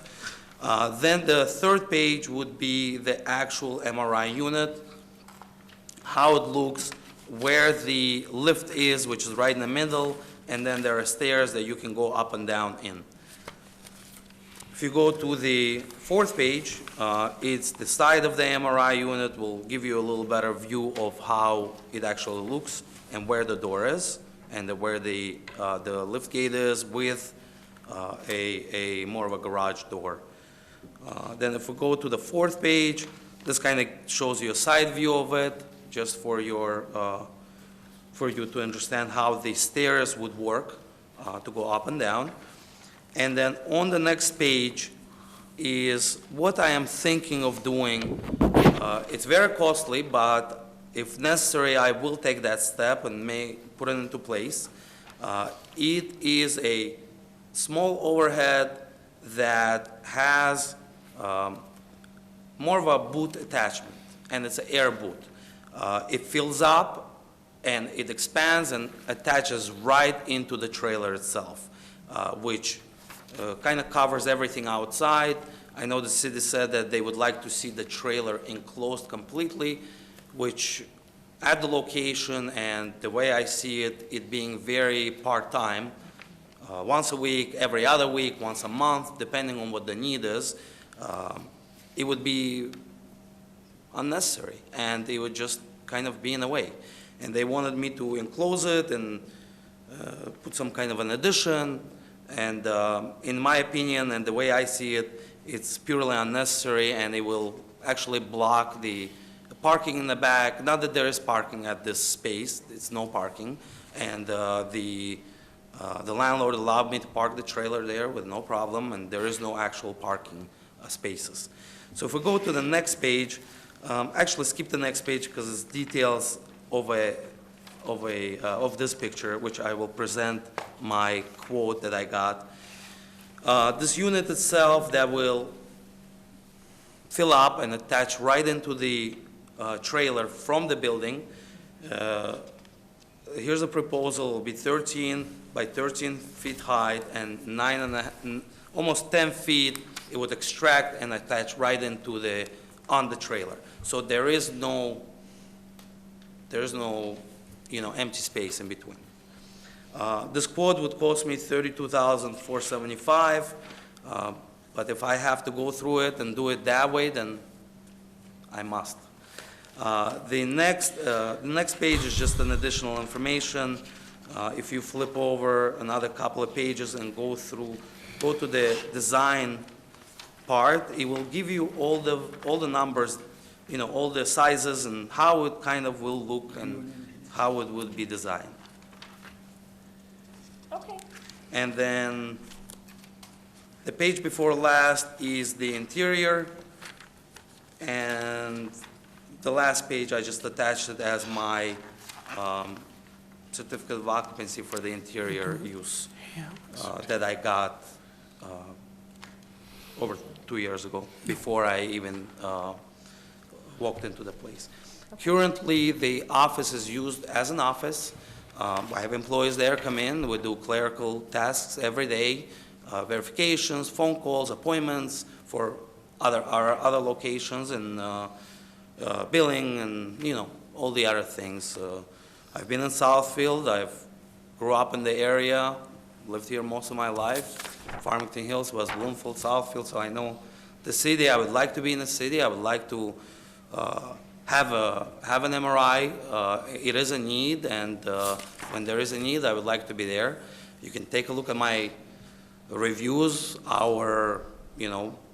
Then the third page would be the actual MRI unit, how it looks, where the lift is, which is right in the middle, and then there are stairs that you can go up and down in. If you go to the fourth page, it's the side of the MRI unit. Will give you a little better view of how it actually looks and where the door is, and where the lift gate is with a more of a garage door. Then if we go to the fourth page, this kind of shows you a side view of it, just for you to understand how the stairs would work to go up and down. And then on the next page is what I am thinking of doing. It's very costly, but if necessary, I will take that step and may put it into place. It is a small overhead that has more of a boot attachment, and it's an air boot. It fills up and it expands and attaches right into the trailer itself, which kind of covers everything outside. I know the city said that they would like to see the trailer enclosed completely, which at the location and the way I see it, it being very part-time, once a week, every other week, once a month, depending on what the need is, it would be unnecessary, and it would just kind of be in the way. And they wanted me to enclose it and put some kind of an addition, and in my opinion and the way I see it, it's purely unnecessary, and it will actually block the parking in the back. Not that there is parking at this space, it's no parking, and the landlord allowed me to park the trailer there with no problem, and there is no actual parking spaces. So if we go to the next page, actually skip the next page because it's details of this picture, which I will present my quote that I got. This unit itself that will fill up and attach right into the trailer from the building. Here's a proposal. It will be 13 by 13 feet height and almost 10 feet. It would extract and attach right into on the trailer. So there is no empty space in between. This quote would cost me $32,475, but if I have to go through it and do it that way, then I must. The next page is just an additional information. If you flip over another couple of pages and go to the design part, it will give you all the numbers, all the sizes and how it kind of will look and how it would be designed. Okay. And then the page before last is the interior, and the last page I just attached it as my certificate of occupancy for the interior use that I got over 2 years ago, before I even walked into the place. Currently, the office is used as an office. I have employees there come in. We do clerical tasks every day, verifications, phone calls, appointments for our other locations, and billing, and all the other things. I've been in Southfield. I've grew up in the area, lived here most of my life. Farmington Hills was Bloomfield, Southfield, so I know the city. I would like to be in the city. I would like to have an MRI. It is a need, and when there is a need, I would like to be there. You can take a look at my reviews,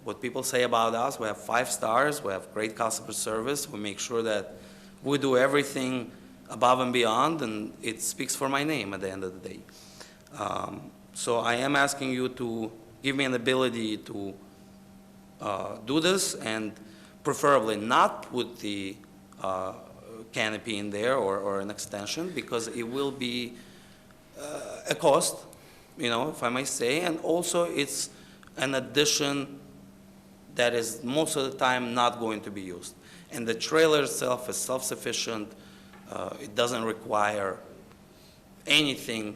what people say about us. We have 5 stars. We have great customer service. We make sure that we do everything above and beyond, and it speaks for my name at the end of the day. So I am asking you to give me an ability to do this, and preferably not put the canopy in there or an extension, because it will be a cost, if I may say, and also it's an addition that is most of the time not going to be used. And the trailer itself is self-sufficient. It doesn't require anything,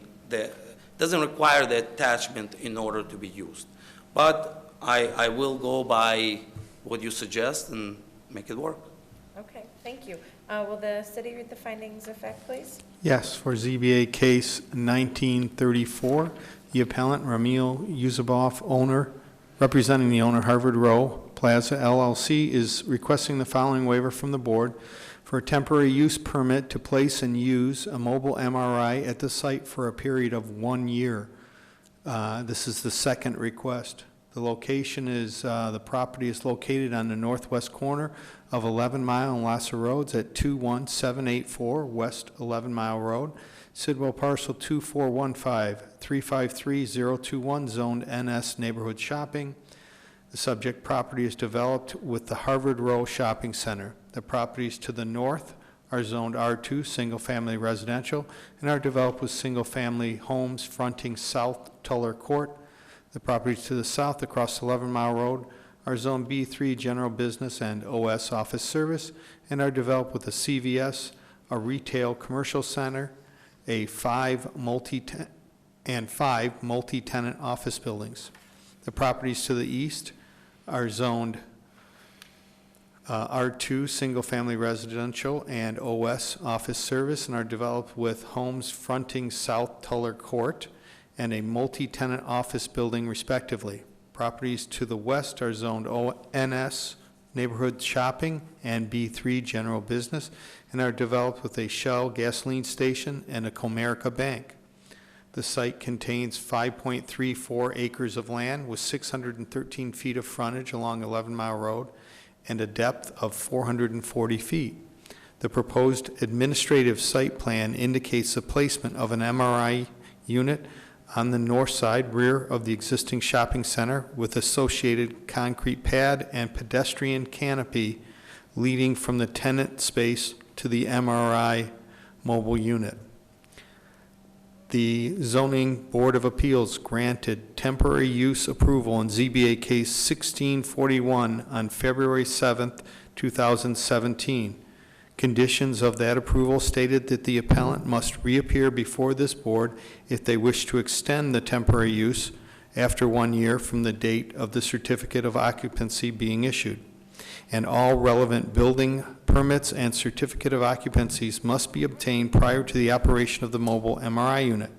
doesn't require the attachment in order to be used. But I will go by what you suggest and make it work. Okay, thank you. Will the city read the findings of fact, please? Yes, for ZBA case 1934, the appellant Ramil Yusubov, owner, representing the owner Harvard Row Plaza LLC, is requesting the following waiver from the board for a temporary use permit to place and use a mobile MRI at the site for a period of 1 year. This is the second request. The location is, the property is located on the northwest corner of 11 Mile and Lasser Roads at 21784 West 11 Mile Road, Sidwell parcel 2415-353021, zoned NS Neighborhood Shopping. The subject property is developed with the Harvard Row Shopping Center. The properties to the north are zoned R2, single-family residential, and are developed with single-family homes fronting South Tuller Court. The properties to the south across 11 Mile Road are Zone B3, general business and OS office service, and are developed with a CVS, a retail commercial center, and five multi-tenant office buildings. The properties to the east are zoned R2, single-family residential and OS office service, and are developed with homes fronting South Tuller Court and a multi-tenant office building respectively. Properties to the west are zoned ONS, neighborhood shopping, and B3, general business, and are developed with a Shell gasoline station and a Comerica Bank. The site contains 5.34 acres of land with 613 feet of frontage along 11 Mile Road and a depth of 440 feet. The proposed administrative site plan indicates the placement of an MRI unit on the north side rear of the existing shopping center with associated concrete pad and pedestrian canopy leading from the tenant space to the MRI mobile unit. The Zoning Board of Appeals granted temporary use approval in ZBA case 1641 on February 7th, 2017. Conditions of that approval stated that the appellant must reappear before this board if they wish to extend the temporary use after 1 year from the date of the certificate of occupancy being issued. And all relevant building permits and certificate of occupancies must be obtained prior to the operation of the mobile MRI unit.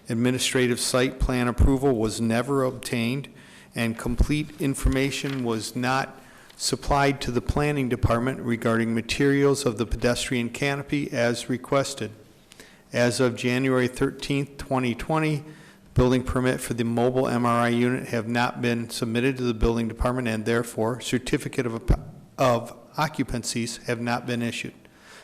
Administrative site plan approval was never obtained, and complete information was not supplied to the planning department regarding materials of the pedestrian canopy as requested. As of January 13th, 2020, building permit for the mobile MRI unit have not been submitted to the building department, and therefore certificate of occupancies have not been issued.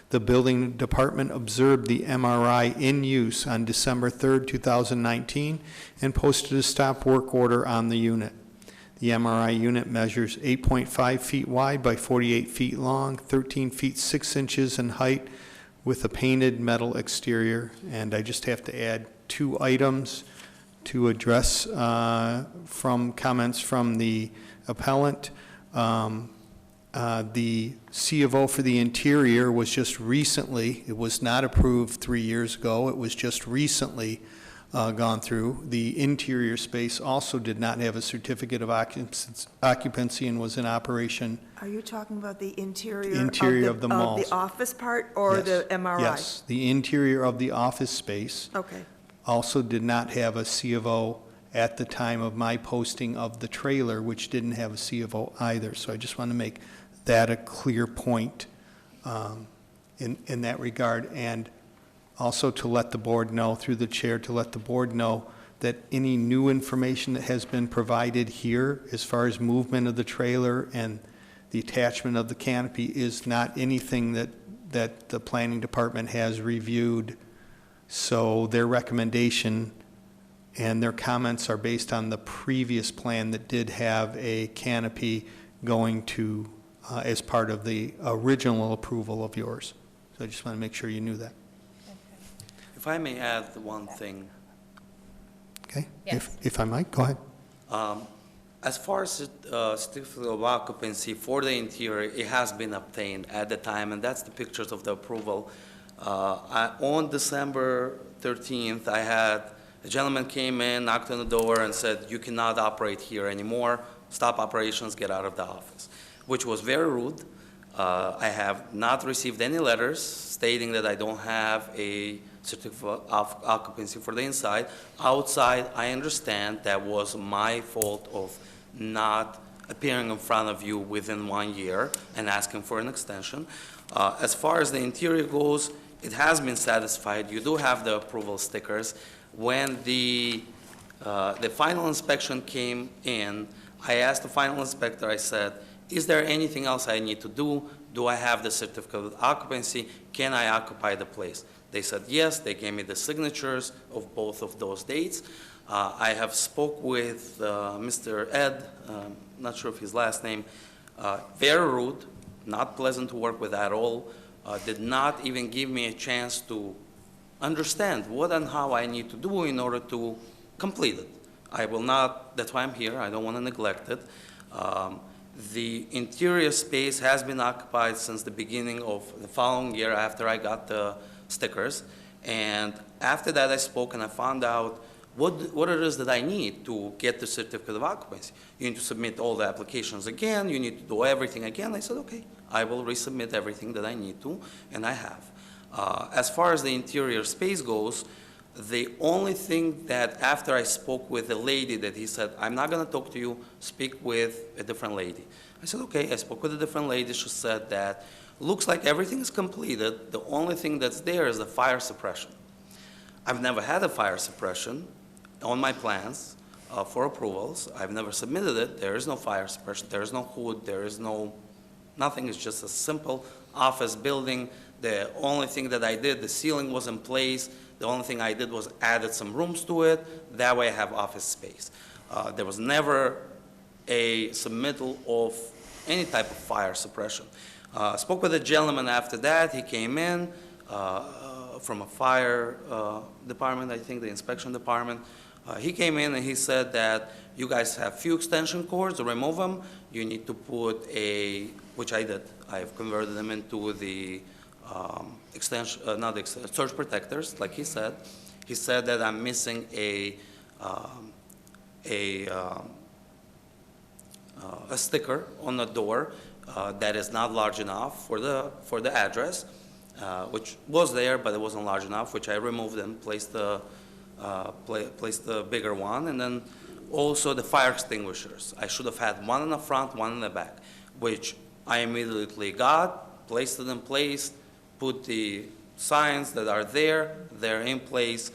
The building department observed the MRI in use on December 3rd, 2019, and posted a stop work order on the unit. The MRI unit measures 8.5 feet wide by 48 feet long, 13 feet 6 inches in height, with a painted metal exterior. And I just have to add 2 items to address from comments from the appellant. The C of O for the interior was just recently, it was not approved 3 years ago, it was just recently gone through. The interior space also did not have a certificate of occupancy and was in operation. Are you talking about the interior of the malls. Of the office part or the MRI? Yes, the interior of the office space Okay. also did not have a C of O at the time of my posting of the trailer, which didn't have a C of O either. So I just want to make that a clear point in that regard. And also to let the board know, through the chair, to let the board know that any new information that has been provided here as far as movement of the trailer and the attachment of the canopy is not anything that the planning department has reviewed. So their recommendation and their comments are based on the previous plan that did have a canopy going to, as part of the original approval of yours. So I just want to make sure you knew that. If I may add one thing. Okay? Yes. If I might, go ahead. As far as certificate of occupancy for the interior, it has been obtained at the time, and that's the pictures of the approval. On December 13th, I had a gentleman came in, knocked on the door, and said, "You cannot operate here anymore. Stop operations, get out of the office," which was very rude. I have not received any letters stating that I don't have a certificate of occupancy for the inside. Outside, I understand that was my fault of not appearing in front of you within 1 year and asking for an extension. As far as the interior goes, it has been satisfied. You do have the approval stickers. When the The final inspection came in. I asked the final inspector, I said, is there anything else I need to do? Do I have the certificate of occupancy? Can I occupy the place? They said yes. They gave me the signatures of both of those dates. I have spoke with Mr. Ed, not sure of his last name, very rude, not pleasant to work with at all, did not even give me a chance to understand what and how I need to do in order to complete it. I will not, that's why I'm here, I don't want to neglect it. The interior space has been occupied since the beginning of the following year after I got the stickers. And after that I spoke and I found out what it is that I need to get the certificate of occupancy. You need to submit all the applications again, you need to do everything again. I said, okay, I will resubmit everything that I need to, and I have. As far as the interior space goes, the only thing that after I spoke with the lady that he said, I'm not going to talk to you, speak with a different lady. I said, okay. I spoke with a different lady. She said that looks like everything is completed. The only thing that's there is the fire suppression. I've never had a fire suppression on my plans for approvals. I've never submitted it. There is no fire suppression. There is no hood. There is no nothing. It's just a simple office building. The only thing that I did, the ceiling was in place. The only thing I did was added some rooms to it. That way I have office space. There was never a submittal of any type of fire suppression. Spoke with a gentleman after that. He came in from a fire department, I think the inspection department. He came in and he said that you guys have few extension cords, remove them. You need to put a, which I did. I've converted them into the extension, not the surge protectors, like he said. He said that I'm missing a sticker on the door that is not large enough for the address, which was there, but it wasn't large enough, which I removed and placed the bigger one, and then also the fire extinguishers. I should have had one in the front, one in the back, which I immediately got, placed it in place, put the signs that are there, they're in place,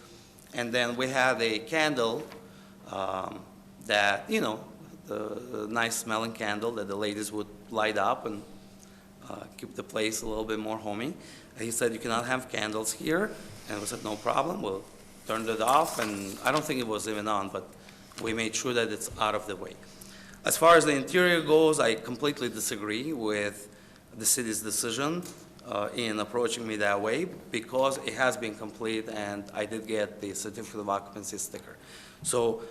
and then we had a candle that, you know, the nice smelling candle that the ladies would light up and keep the place a little bit more homey. And he said, you cannot have candles here, and we said, no problem, we'll turn it off, and I don't think it was even on, but we made sure that it's out of the way. As far as the interior goes, I completely disagree with the city's decision in approaching me that way, because it has been complete and I did get the certificate of occupancy sticker. So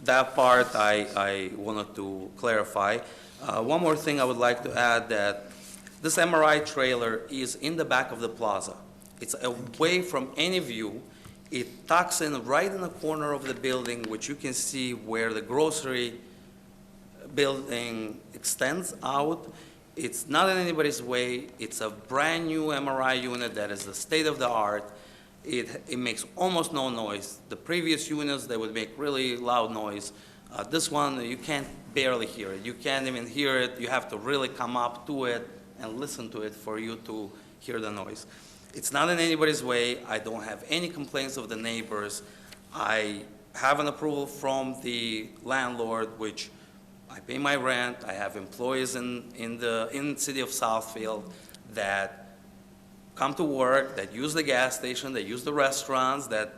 that part I wanted to clarify. One more thing I would like to add, that this MRI trailer is in the back of the plaza. It's away from any view. It tucks in right in the corner of the building, which you can see where the grocery building extends out. It's not in anybody's way. It's a brand new MRI unit that is the state of the art. It makes almost no noise. The previous units, they would make really loud noise. This one, you can't barely hear it. You can't even hear it. You have to really come up to it and listen to it for you to hear the noise. It's not in anybody's way. I don't have any complaints of the neighbors. I have an approval from the landlord, which I pay my rent. I have employees in the city of Southfield that come to work, that use the gas station, that use the restaurants, that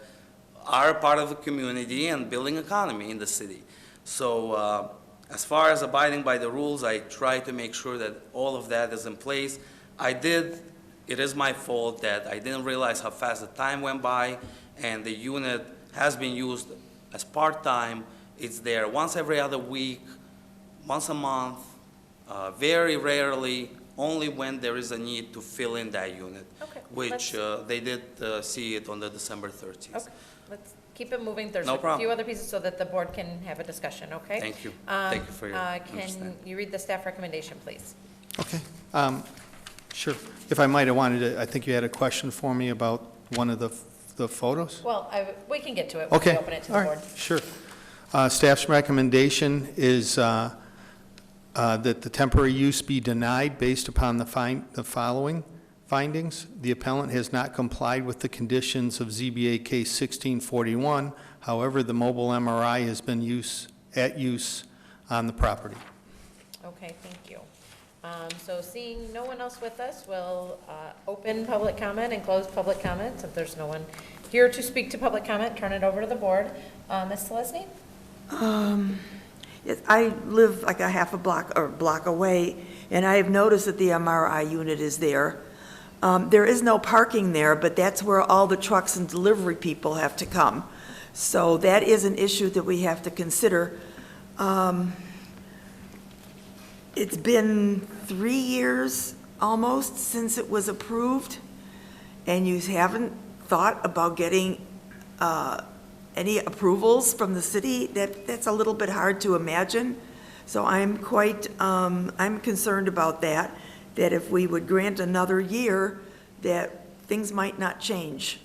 are part of the community and building economy in the city. So as far as abiding by the rules, I try to make sure that all of that is in place. It is my fault that I didn't realize how fast the time went by, and the unit has been used as part-time. It's there once every other week, once a month, very rarely, only when there is a need to fill in that unit, Okay, which they did see it on the December 30th. Okay, let's keep it moving. There's No a problem. few other pieces so that the board can have a discussion, okay? Thank you. Thank you for your Can understanding. you read the staff recommendation, please? Okay. Sure. If I might, I think you had a question for me about one of the photos? Well, we can get to it when we Okay. open it to All the right. board. Sure. Staff's recommendation is that the temporary use be denied based upon the following. Findings: the appellant has not complied with the conditions of ZBA Case 1641. However, the mobile MRI has been use on the property. Okay, thank you. So seeing no one else with us, we'll open public comment and close public comment. If there's no one here to speak to public comment, turn it over to the board. Ms. Selesny? Yes, I live like a half a block or block away, and I have noticed that the MRI unit is there. There is no parking there, but that's where all the trucks and delivery people have to come. So that is an issue that we have to consider. It's been 3 years almost since it was approved, and you haven't thought about getting any approvals from the city. That's a little bit hard to imagine. So I'm I'm concerned about that if we would grant another year, that things might not change.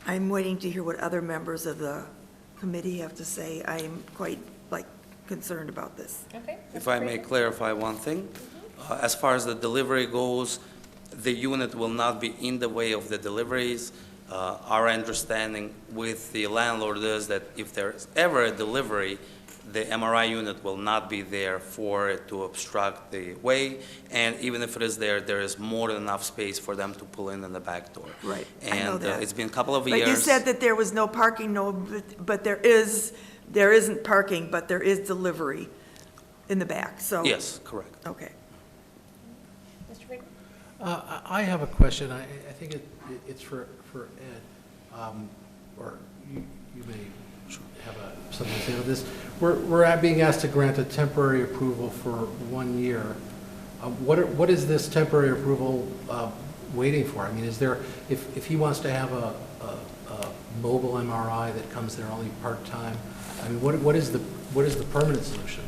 I'm waiting to hear what other members of the committee have to say. I am quite concerned about this. Okay. If I may clarify one thing, as far as the delivery goes, the unit will not be in the way of the deliveries. Our understanding with the landlord is that if there's ever a delivery, the MRI unit will not be there for it to obstruct the way, and even if it is there, there is more than enough space for them to pull in the back door. Right, And I know that. it's been a couple of But years. you said that there was no parking, but there isn't parking, but there is delivery in the back, so. Yes, correct. Okay. Mr. Friedman? I have a question. I think it's for Ed, or you may have something to say about this. We're being asked to grant a temporary approval for 1 year. What is this temporary approval waiting for? I mean, is there, if he wants to have a mobile MRI that comes there only part-time, I mean, what is the permanent solution?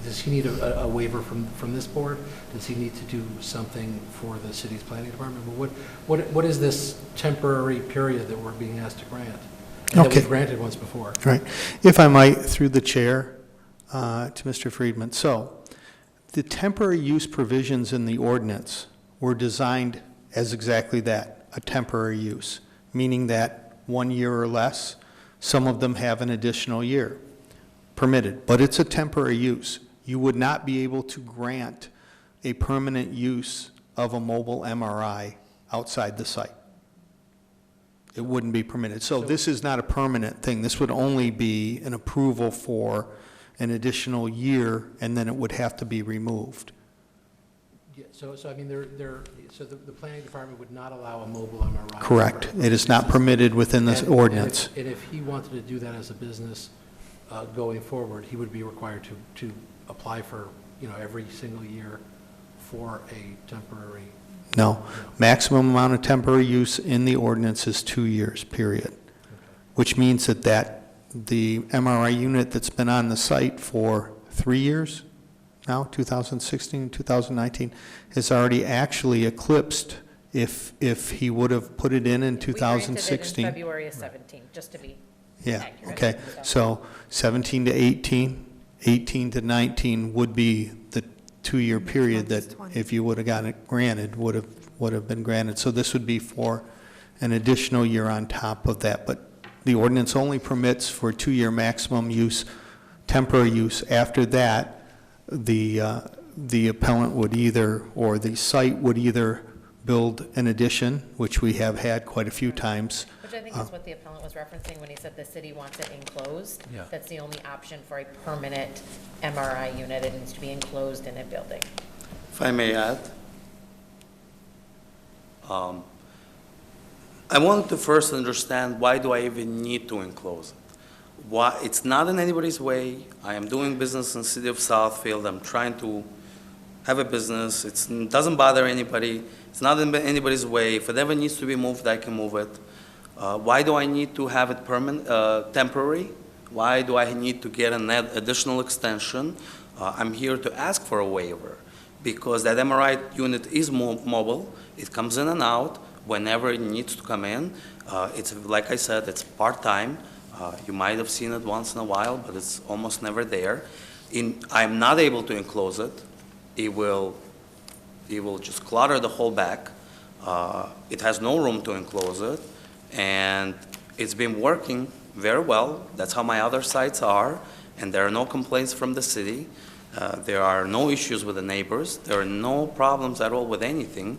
Does he need a waiver from this board? Does he need to do something for the city's planning department? What is this temporary period that we're being asked to grant? And that we've granted once before. Right. If I might, through the chair, to Mr. Friedman. So, the temporary use provisions in the ordinance were designed as exactly that, a temporary use, meaning that 1 year or less, some of them have an additional year permitted, but it's a temporary use. You would not be able to grant a permanent use of a mobile MRI outside the site. It wouldn't be permitted. So this is not a permanent thing. This would only be an approval for an additional year, and then it would have to be removed. Yeah, so I mean, so the planning department would not allow a mobile MRI? Correct. It is not permitted within this ordinance. And if he wanted to do that as a business going forward, he would be required to apply for, every single year for a temporary? No. Maximum amount of temporary use in the ordinance is 2 years, period. Okay. Which means that the MRI unit that's been on the site for 3 years now, 2016, 2019, has already actually eclipsed if he would have put it in 2016. We granted it in February of 17, just to be accurate. Okay. So 17 to 18, 18 to 19 would be the 2-year period that if you would have gotten it granted, would have been granted. So this would be for an additional year on top of that. But the ordinance only permits for 2-year maximum use, temporary use. After that, the appellant would either, or the site would either build an addition, which we have had quite a few times. Which I think is what the appellant was referencing when he said the city wants it enclosed. Yeah. That's the only option for a permanent MRI unit. It needs to be enclosed in a building. If I may add, I want to first understand, why do I even need to enclose it? Why, it's not in anybody's way. I am doing business in the city of Southfield. I'm trying to have a business. It doesn't bother anybody. It's not in anybody's way. If it ever needs to be moved, I can move it. Why do I need to have it temporary? Why do I need to get an additional extension? I'm here to ask for a waiver, because that MRI unit is mobile. It comes in and out whenever it needs to come in. It's, like I said, it's part-time. You might have seen it once in a while, but it's almost never there. I'm not able to enclose it. It will He will just clutter the whole back. It has no room to enclose it, and it's been working very well. That's how my other sites are, and there are no complaints from the city. There are no issues with the neighbors. There are no problems at all with anything.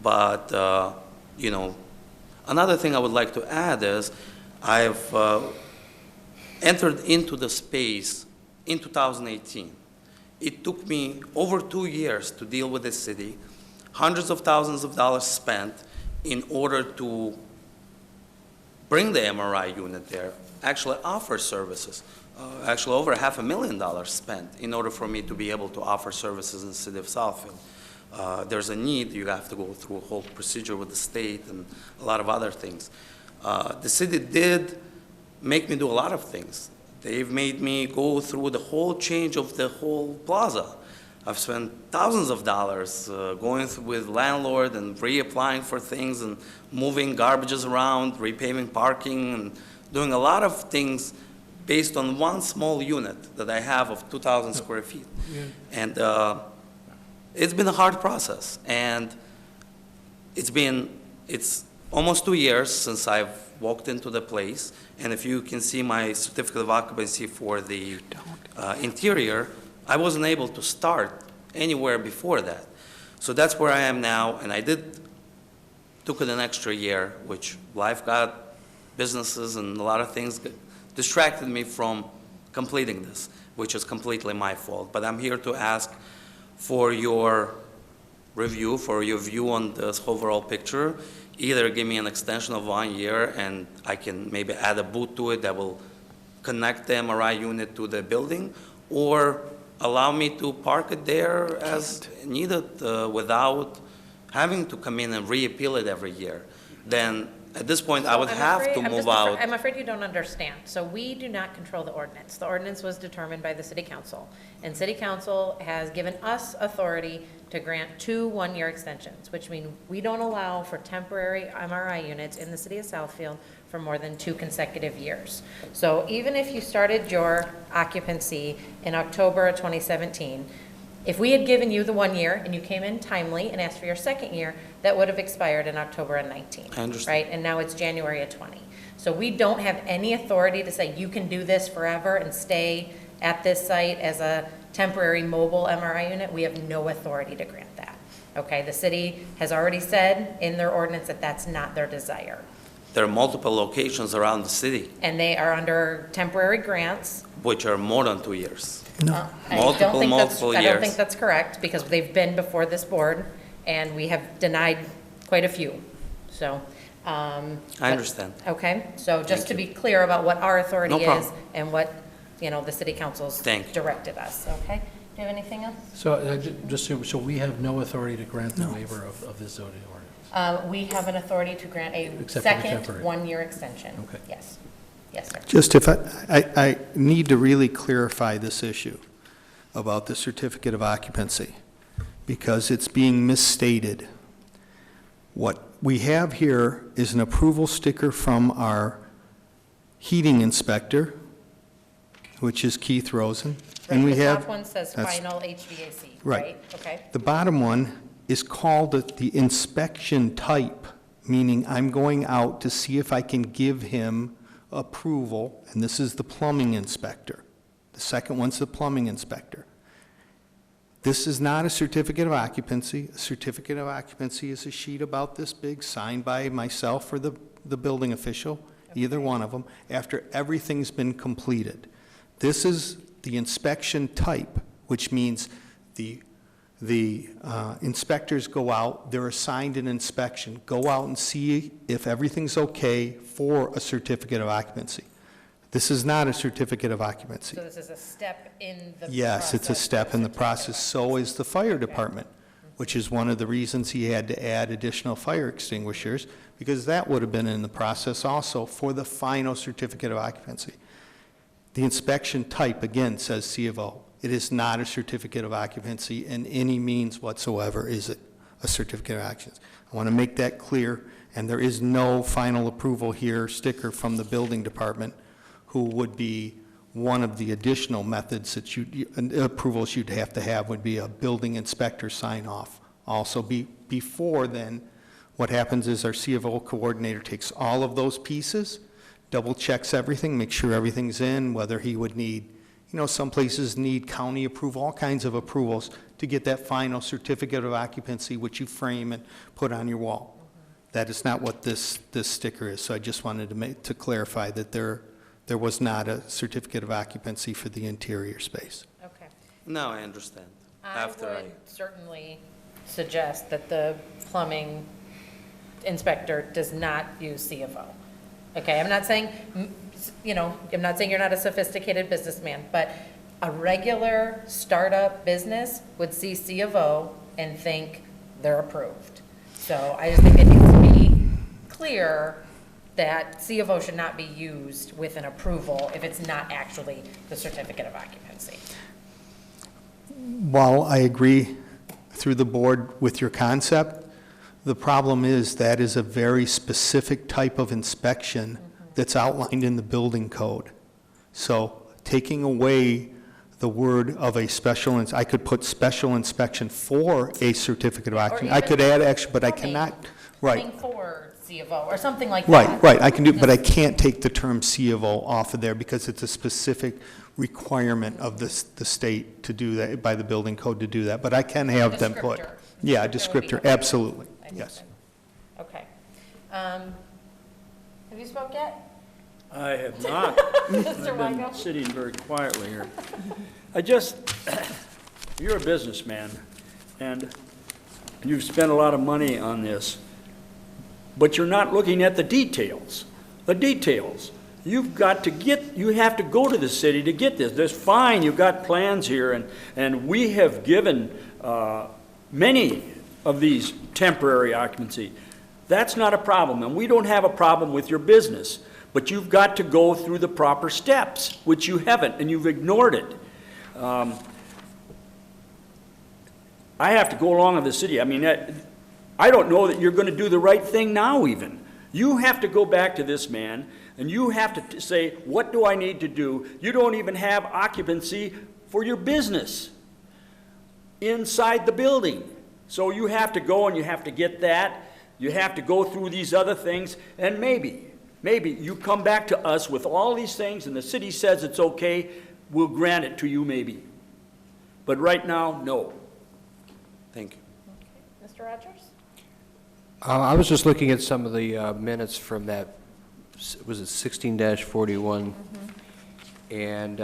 But, you know, another thing I would like to add is I've entered into the space in 2018. It took me over 2 years to deal with the city, hundreds of thousands of dollars spent in order to bring the MRI unit there, actually offer services. Actually, over $500,000 spent in order for me to be able to offer services in the city of Southfield. There's a need. You have to go through a whole procedure with the state and a lot of other things. The city did make me do a lot of things. They've made me go through the whole change of the whole plaza. I've spent thousands of dollars going with landlord and reapplying for things and moving garbages around, repaving parking, and doing a lot of things based on one small unit that I have of 2,000 square feet. Yeah. And it's been a hard process. And it's almost 2 years since I've walked into the place. And if you can see my certificate of occupancy for the interior, I wasn't able to start anywhere before that. So that's where I am now. And I took it an extra year, which life got, businesses and a lot of things distracted me from completing this, which is completely my fault. But I'm here to ask for your review, for your view on this overall picture. Either give me an extension of 1 year and I can maybe add a booth to it that will connect the MRI unit to the building, or allow me to park it there as needed without having to come in and reappeal it every year. Then at this point, I would have to move out. I'm afraid you don't understand. So we do not control the ordinance. The ordinance was determined by the city council. And city council has given us authority to grant 2 one-year extensions, which means we don't allow for temporary MRI units in the city of Southfield for more than 2 consecutive years. So even if you started your occupancy in October of 2017, if we had given you the 1 year and you came in timely and asked for your second year, that would have expired in October of 19. I understand. Right? And now it's January of 20. So we don't have any authority to say you can do this forever and stay at this site as a temporary mobile MRI unit. We have no authority to grant that. Okay? The city has already said in their ordinance that that's not their desire. There are multiple locations around the city, And they are under temporary grants. which are more than 2 years. I don't think that's correct, because they've been before this board, and we have denied quite a few, so. I understand. Okay, so just Thank to you. be clear about what our authority No is problem. and what, the city council's Thank you. directed us, okay? Do you have anything else? So so we have no authority to grant the waiver of this zoning ordinance? We have an authority to grant a Except for the second temporary. one-year extension. Okay. Yes, yes, sir. Just if I need to really clarify this issue about the certificate of occupancy, because it's being misstated. What we have here is an approval sticker from our heating inspector, which is Keith Rosen. And we The have. top one says that's- final HVAC, Right. right? Okay. The bottom one is called the inspection type, meaning I'm going out to see if I can give him approval, and this is the plumbing inspector. The second one's the plumbing inspector. This is not a certificate of occupancy. A certificate of occupancy is a sheet about this big, signed by myself or the building official, either one of them, after everything's been completed. This is the inspection type, which means the inspectors go out, they're assigned an inspection, go out and see if everything's okay for a certificate of occupancy. This is not a certificate of occupancy. So this is a step in the Yes, it's a process step for in the certificate of process. So is the fire department, which is one of the reasons he had to add additional fire extinguishers, because that would have been in the process also for the final certificate of occupancy. The inspection type, again, says C of O. It is not a certificate of occupancy in any means whatsoever, is it a certificate of occupancy. I want to make that clear, and there is no final approval here sticker from the building department, who would be one of the additional methods that approvals you'd have to have would be a building inspector sign off Also, before then, what happens is our C of O coordinator takes all of those pieces, double checks everything, makes sure everything's in, whether he would need, some places need county approval, all kinds of approvals to get that final certificate of occupancy, which you frame and put on your wall. That is not what this sticker is. So I just wanted to clarify that there was not a certificate of occupancy for the interior space. Okay. No, I understand. I would certainly suggest that the plumbing inspector does not use C of O. Okay, I'm not saying, I'm not saying you're not a sophisticated businessman, but a regular startup business would see C of O and think they're approved. So I just think it needs to be clear that C of O should not be used with an approval if it's not actually the certificate of occupancy. While I agree through the board with your concept, the problem is that is a very specific type of inspection that's outlined in the building code. So taking away the word of a special, I could put special inspection for a certificate of occupancy. I could add extra, but I cannot, right. Plumbing for C of O or something like that. Right, I can do, but I can't take the term C of O off of there because it's a specific requirement of the state to do that, by the building code to do that, but I can have them put. Descriptor. Yeah, a Descriptor would be descriptor, helpful. absolutely, I yes. think. Okay. Have you spoke yet? I have not. Mr. I've been Weigel? sitting very quietly here. You're a businessman, and you've spent a lot of money on this, but you're not looking at the details. The details. You have to go to the city to get this. That's fine, you've got plans here, and we have given many of these temporary occupancy. That's not a problem, and we don't have a problem with your business, but you've got to go through the proper steps, which you haven't, and you've ignored it. I have to go along with the city. I mean, I don't know that you're going to do the right thing now even. You have to go back to this man, and you have to say, what do I need to do? You don't even have occupancy for your business inside the building. So you have to go and you have to get that. You have to go through these other things, and maybe you come back to us with all these things, and the city says it's okay, we'll grant it to you maybe. But right now, no. Thank you. Okay. Mr. Rogers? I was just looking at some of the minutes from that, was it 16-41? And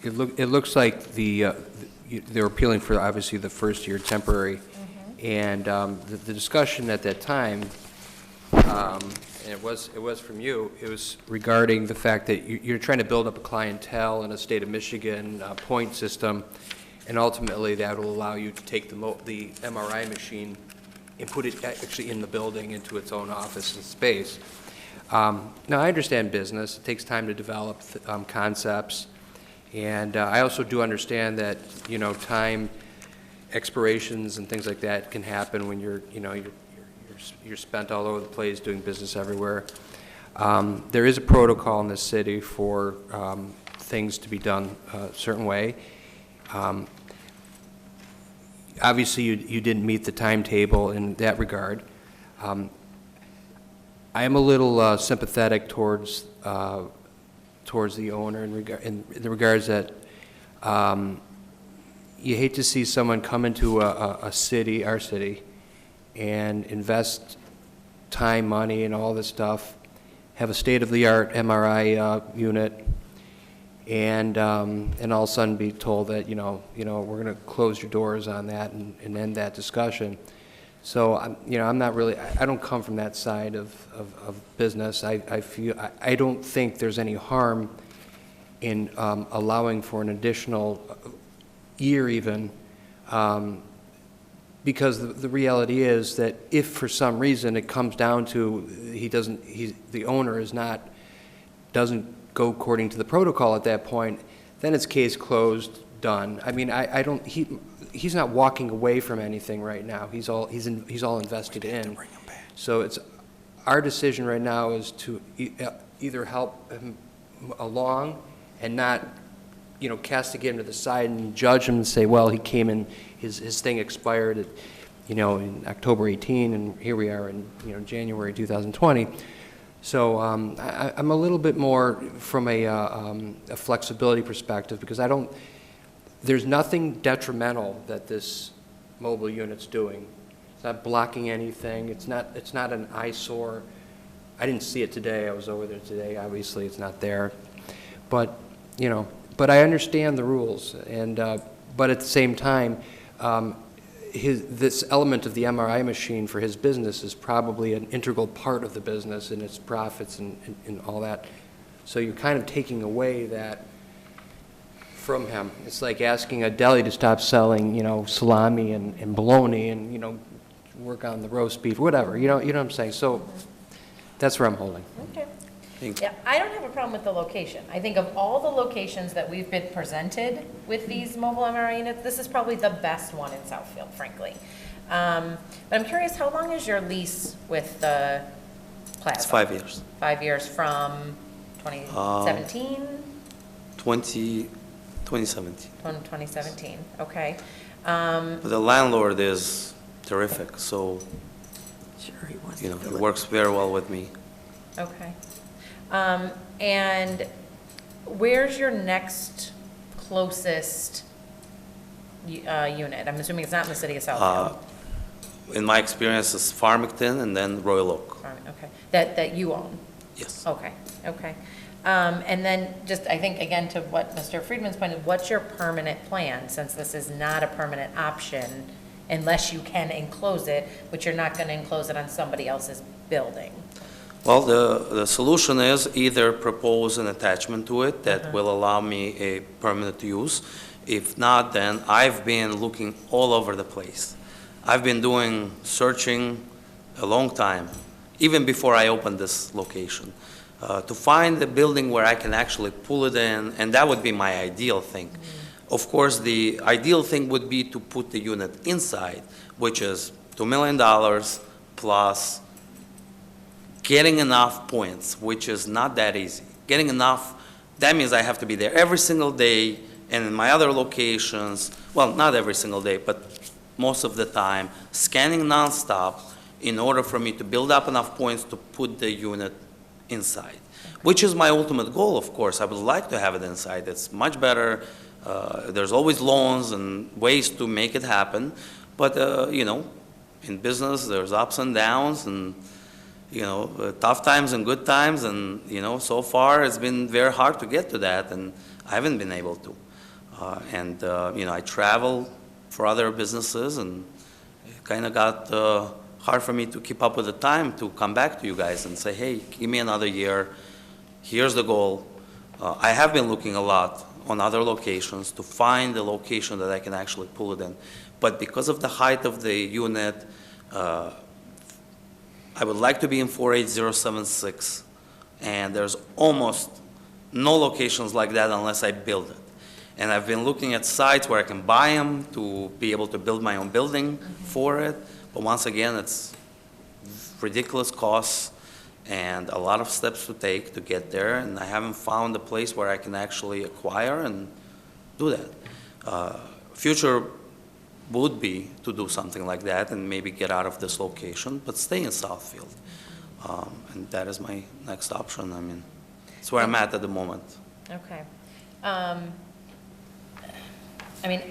it looks like they're appealing for, obviously, the first year temporary. And the discussion at that time, and it was from you, it was regarding the fact that you're trying to build up a clientele in a state of Michigan point system, and ultimately that will allow you to take the MRI machine and put it actually in the building into its own office and space. Now, I understand business. It takes time to develop concepts, and I also do understand that, time expirations and things like that can happen when you're spent all over the place doing business everywhere. There is a protocol in this city for things to be done a certain way. Obviously, you didn't meet the timetable in that regard. I am a little sympathetic towards the owner in the regards that you hate to see someone come into a city, our city, and invest time, money, and all this stuff, have a state-of-the-art MRI unit, and all of a sudden be told that, we're going to close your doors on that and end that discussion. So, I'm not really, I don't come from that side of business. I don't think there's any harm in allowing for an additional year even, because the reality is that if for some reason it comes down to the owner doesn't go according to the protocol at that point, then it's case closed, done. I mean, he's not walking away from anything right now. He's all invested in. So it's our decision right now is to either help him along and not you know, castigate him to the side and judge him and say, well, he came in, his thing expired at, you know, in October 18, and here we are in, you know, January 2020. So I'm a little bit more from a flexibility perspective, because there's nothing detrimental that this mobile unit's doing. It's not blocking anything. It's not an eyesore. I didn't see it today. I was over there today. Obviously, it's not there. But, you know, but I understand the rules. And, but at the same time, this element of the MRI machine for his business is probably an integral part of the business and its profits and all that. So you're kind of taking away that from him. It's like asking a deli to stop selling, you know, salami and bologna and, you know, work on the roast beef, whatever. You know what I'm saying? So that's where I'm holding. Okay. Thank you. Yeah, I don't have a problem with the location. I think of all the locations that we've been presented with these mobile MRI units, this is probably the best one in Southfield, frankly. But I'm curious, how long is your lease with the plaza? It's 5 years. 5 years from 2017? 2017. 2017, okay. But the landlord is terrific, so, Sure, he wants you to know, he fill it. works very well with me. Okay. And where's your next closest unit? I'm assuming it's not in the city of Southfield. In my experience, it's Farmington and then Royal Oak. Okay, that you own? Yes. Okay, okay. And then just, I think, again, to what Mr. Friedman's pointed, what's your permanent plan, since this is not a permanent option unless you can enclose it, which you're not going to enclose it on somebody else's building? Well, the solution is either propose an attachment to it that will allow me a permanent use. If not, then I've been looking all over the place. I've been doing searching a long time, even before I opened this location, to find a building where I can actually pull it in, and that would be my ideal thing. Of course, the ideal thing would be to put the unit inside, which is $2 million plus getting enough points, which is not that easy. Getting enough, that means I have to be there every single day, and in my other locations, well, not every single day, but most of the time, scanning nonstop in order for me to build up enough points to put the unit inside, which is my ultimate goal, of course. I would like to have it inside. It's much better. There's always loans and ways to make it happen, but, you know, in business, there's ups and downs, and you know, tough times and good times, and, you know, so far it's been very hard to get to that, and I haven't been able to. You know, I travel for other businesses, and it kind of got hard for me to keep up with the time to come back to you guys and say, hey, give me another year, here's the goal. I have been looking a lot on other locations to find the location that I can actually pull it in. But because of the height of the unit, I would like to be in 48076, and there's almost no locations like that unless I build it. And I've been looking at sites where I can buy them to be able to build my own building for it, but once again, it's ridiculous costs and a lot of steps to take to get there, and I haven't found a place where I can actually acquire and do that. Future would be to do something like that and maybe get out of this location, but stay in Southfield. And that is my next option. I mean, it's where I'm at the moment. Okay. I mean,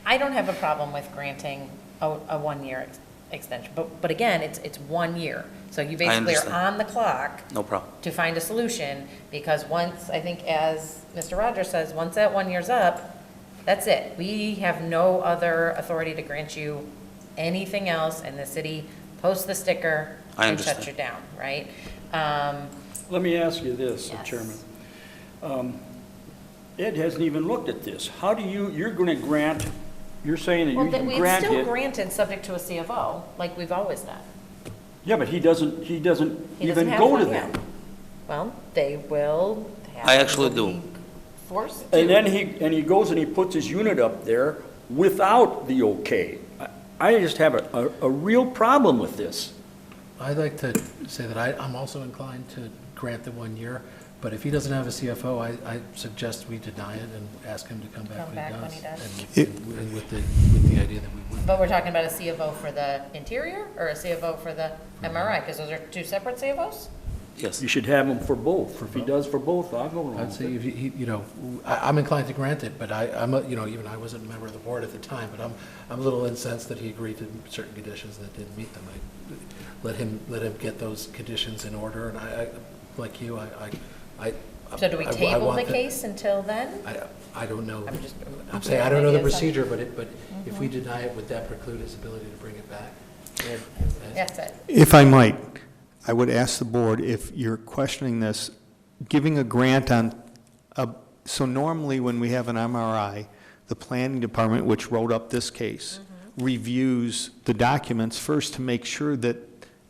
I don't have a problem with granting a one-year extension, but again, it's 1 year. So you basically are understand. on the clock No problem. to find a solution, because once, I think as Mr. Rogers says, once that 1 year's up, that's it. We have no other authority to grant you anything else, and the city posts the sticker I and shuts understand. you down, right? Let me ask you this, Yes. Chairman. Ed hasn't even looked at this. How do you're going to grant, you're saying that Well, you then can it's grant still it? granted subject to a C of O, like we've always done. Yeah, but he doesn't He doesn't even have go one to yet. them. Well, they will have. I actually will do. be Forced to. And then he goes and he puts his unit up there without the okay. I just have a real problem with this. I'd like to say that I'm also inclined to grant the 1 year, But if he doesn't have a CFO, I suggest we deny it and ask him to come back when he does. And with the idea that we would. But we're talking about a CFO for the interior or a CFO for the MRI? Because those are two separate CFOs? Yes. You should have him for both. If he does for both, I'll go along I'd with say, it. if he, you know, I'm inclined to grant it, but even I wasn't a member of the board at the time, but I'm a little incensed that he agreed to certain conditions that didn't meet them. Let him get those conditions in order, and I like you, So do we I table want the case until then? I don't know. I'm just- I'm saying, I don't know the Ideas on- procedure, but if we deny it, would that preclude his ability to bring it back? That's it. If I might, I would ask the board, if you're questioning this, giving a grant on, so normally when we have an MRI, the planning department, which wrote up this case, reviews the documents first to make sure that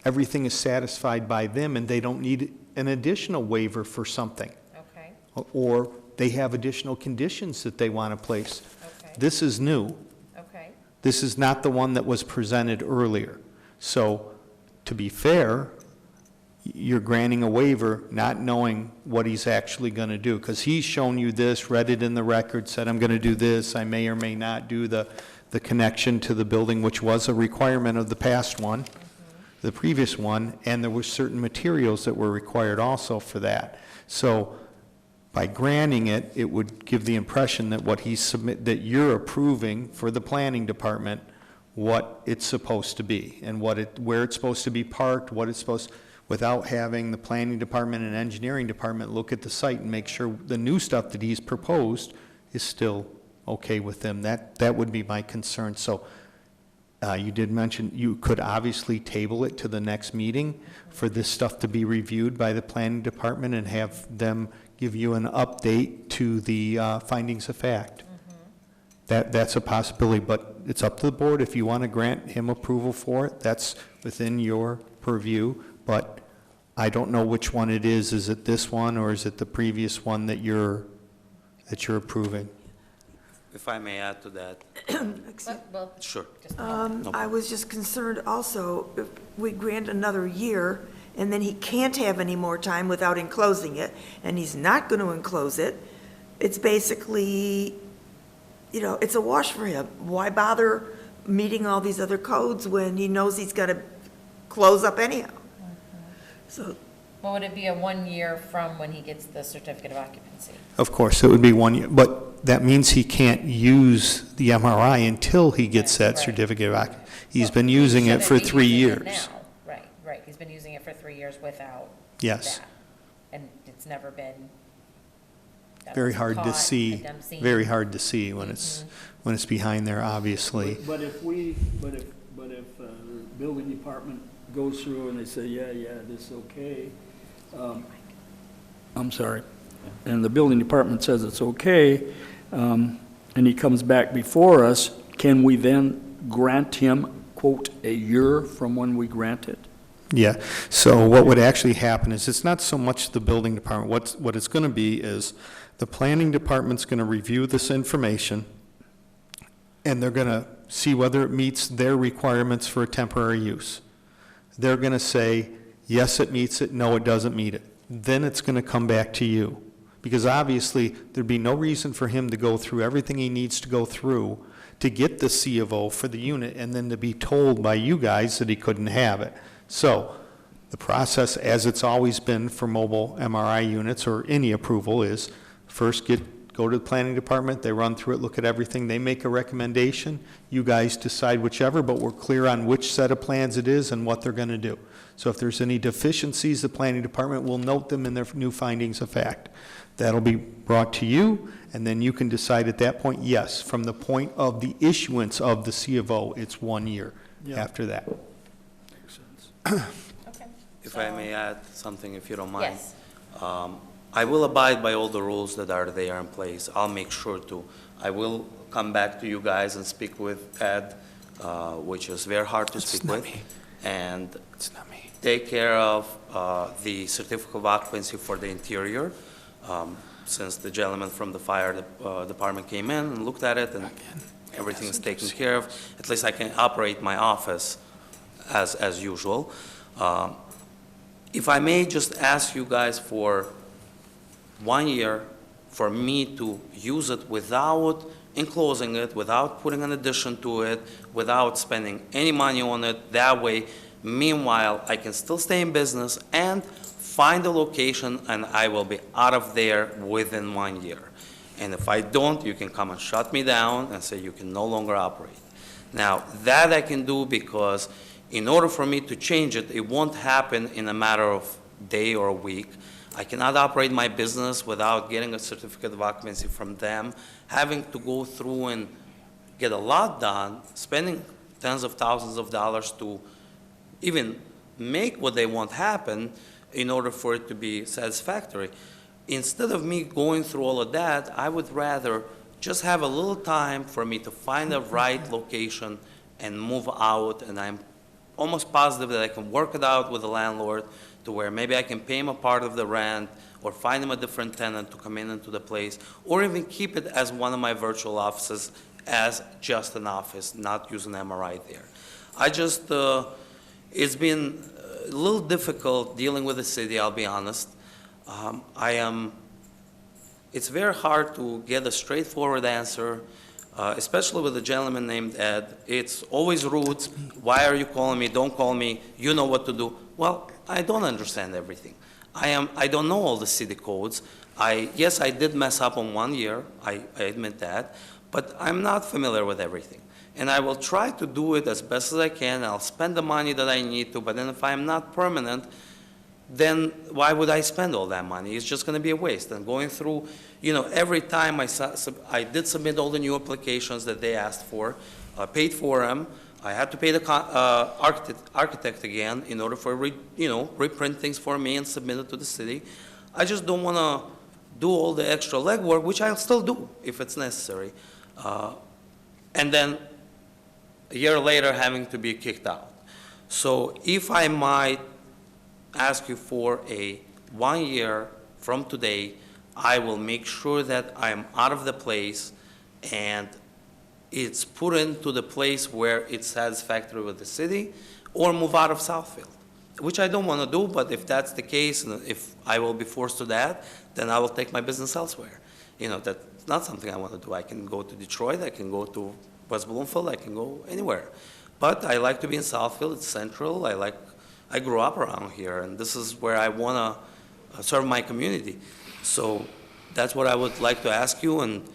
everything is satisfied by them and they don't need an additional waiver for something. Okay, Or they have additional conditions that they want to place. okay, This is new. okay. This is not the one that was presented earlier. So, to be fair, you're granting a waiver not knowing what he's actually going to do, because he's shown you this, read it in the record, said, I'm going to do this, I may or may not do the connection to the building, which was a requirement of the past one, the previous one, and there were certain materials that were required also for that. So, by granting it, it would give the impression that what that you're approving for the planning department what it's supposed to be, and where it's supposed to be parked, without having the planning department and engineering department look at the site and make sure the new stuff that he's proposed is still okay with them. That would be my concern. So, you did mention you could obviously table it to the next meeting for this stuff to be reviewed by the planning department and have them give you an update to the findings of fact. That's a possibility, but it's up to the board. If you want to grant him approval for it, that's within your purview, but I don't know which one it is. Is it this one, or is it the previous one that you're approving? If I may add to that, Well, sure. just, I was just concerned also, if we grant another year, and then he can't have any more time without enclosing it, and he's not going to enclose it, it's basically, it's a wash for him. Why bother meeting all these other codes when he knows he's got to close up anyhow? So, well, would it be a 1 year from when he gets the certificate of occupancy? Of course, it would be 1 year, but that means he can't use the MRI until he gets that Right. certificate of occupancy. He's Well, been he using it shouldn't for be 3 using it years. now. Right. He's been using it for 3 years without Yes. that. And it's never been. that Very wasn't hard to caught see, at them seeing. very hard to see when it's behind there, obviously. But if the building department goes through and they say, yeah, this is okay, I'm sorry, and the building department says it's okay, and he comes back before us, can we then grant him, quote, a year from when we grant it? Yeah, so what would actually happen is, it's not so much the building department, what it's going to be is, the planning department's going to review this information, and they're going to see whether it meets their requirements for a temporary use. They're going to say, yes, it meets it, no, it doesn't meet it. Then it's going to come back to you. Because obviously, there'd be no reason for him to go through everything he needs to go through to get the C of O for the unit, and then to be told by you guys that he couldn't have it. So, the process, as it's always been for mobile MRI units or any approval, is first go to the planning department, they run through it, look at everything, they make a recommendation, you guys decide whichever, but we're clear on which set of plans it is and what they're going to do. So if there's any deficiencies, the planning department will note them in their new findings of fact. That'll be brought to you, and then you can decide at that point, yes, from the point of the issuance of the C of O, it's 1 year after that. Makes sense. Okay. If I may add something, if you don't mind. Yes. I will abide by all the rules that are there in place. I'll make sure to. I will come back to you guys and speak with Ed, which is very hard to speak with. And take care of the certificate of occupancy for the interior, since the gentleman from the fire department came in and looked at it, and everything is taken care of. At least I can operate my office as usual. If I may just ask you guys for 1 year for me to use it without enclosing it, without putting an addition to it, without spending any money on it. That way, meanwhile, I can still stay in business and find a location, and I will be out of there within 1 year. And if I don't, you can come and shut me down and say you can no longer operate. Now, that I can do because in order for me to change it, it won't happen in a matter of day or a week. I cannot operate my business without getting a certificate of occupancy from them, having to go through and get a lot done, spending tens of thousands of dollars to even make what they want happen in order for it to be satisfactory. Instead of me going through all of that, I would rather just have a little time for me to find the right location and move out, and I'm almost positive that I can work it out with the landlord to where maybe I can pay him a part of the rent or find him a different tenant to come in into the place, or even keep it as one of my virtual offices as just an office, not using MRI there. I just, it's been a little difficult dealing with the city, I'll be honest. It's very hard to get a straightforward answer, especially with a gentleman named Ed. It's always rude. Why are you calling me? Don't call me. You know what to do. Well, I don't understand everything. I don't know all the city codes. Yes, I did mess up on 1 year. I admit that. But I'm not familiar with everything. And I will try to do it as best as I can. I'll spend the money that I need to. But then if I'm not permanent, then why would I spend all that money? It's just going to be a waste. And going through, every time I did submit all the new applications that they asked for, paid for them. I had to pay the architect again in order for, reprint things for me and submit it to the city. I just don't want to do all the extra legwork, which I'll still do if it's necessary. And then a year later having to be kicked out. So if I might ask you for a 1 year from today, I will make sure that I'm out of the place and it's put into the place where it's satisfactory with the city, or move out of Southfield, which I don't want to do, but if that's the case, and if I will be forced to that, then I will take my business elsewhere. That's not something I want to do. I can go to Detroit, I can go to West Bloomfield, I can go anywhere. But I like to be in Southfield, it's central, I grew up around here, and this is where I want to serve my community. So that's what I would like to ask you, and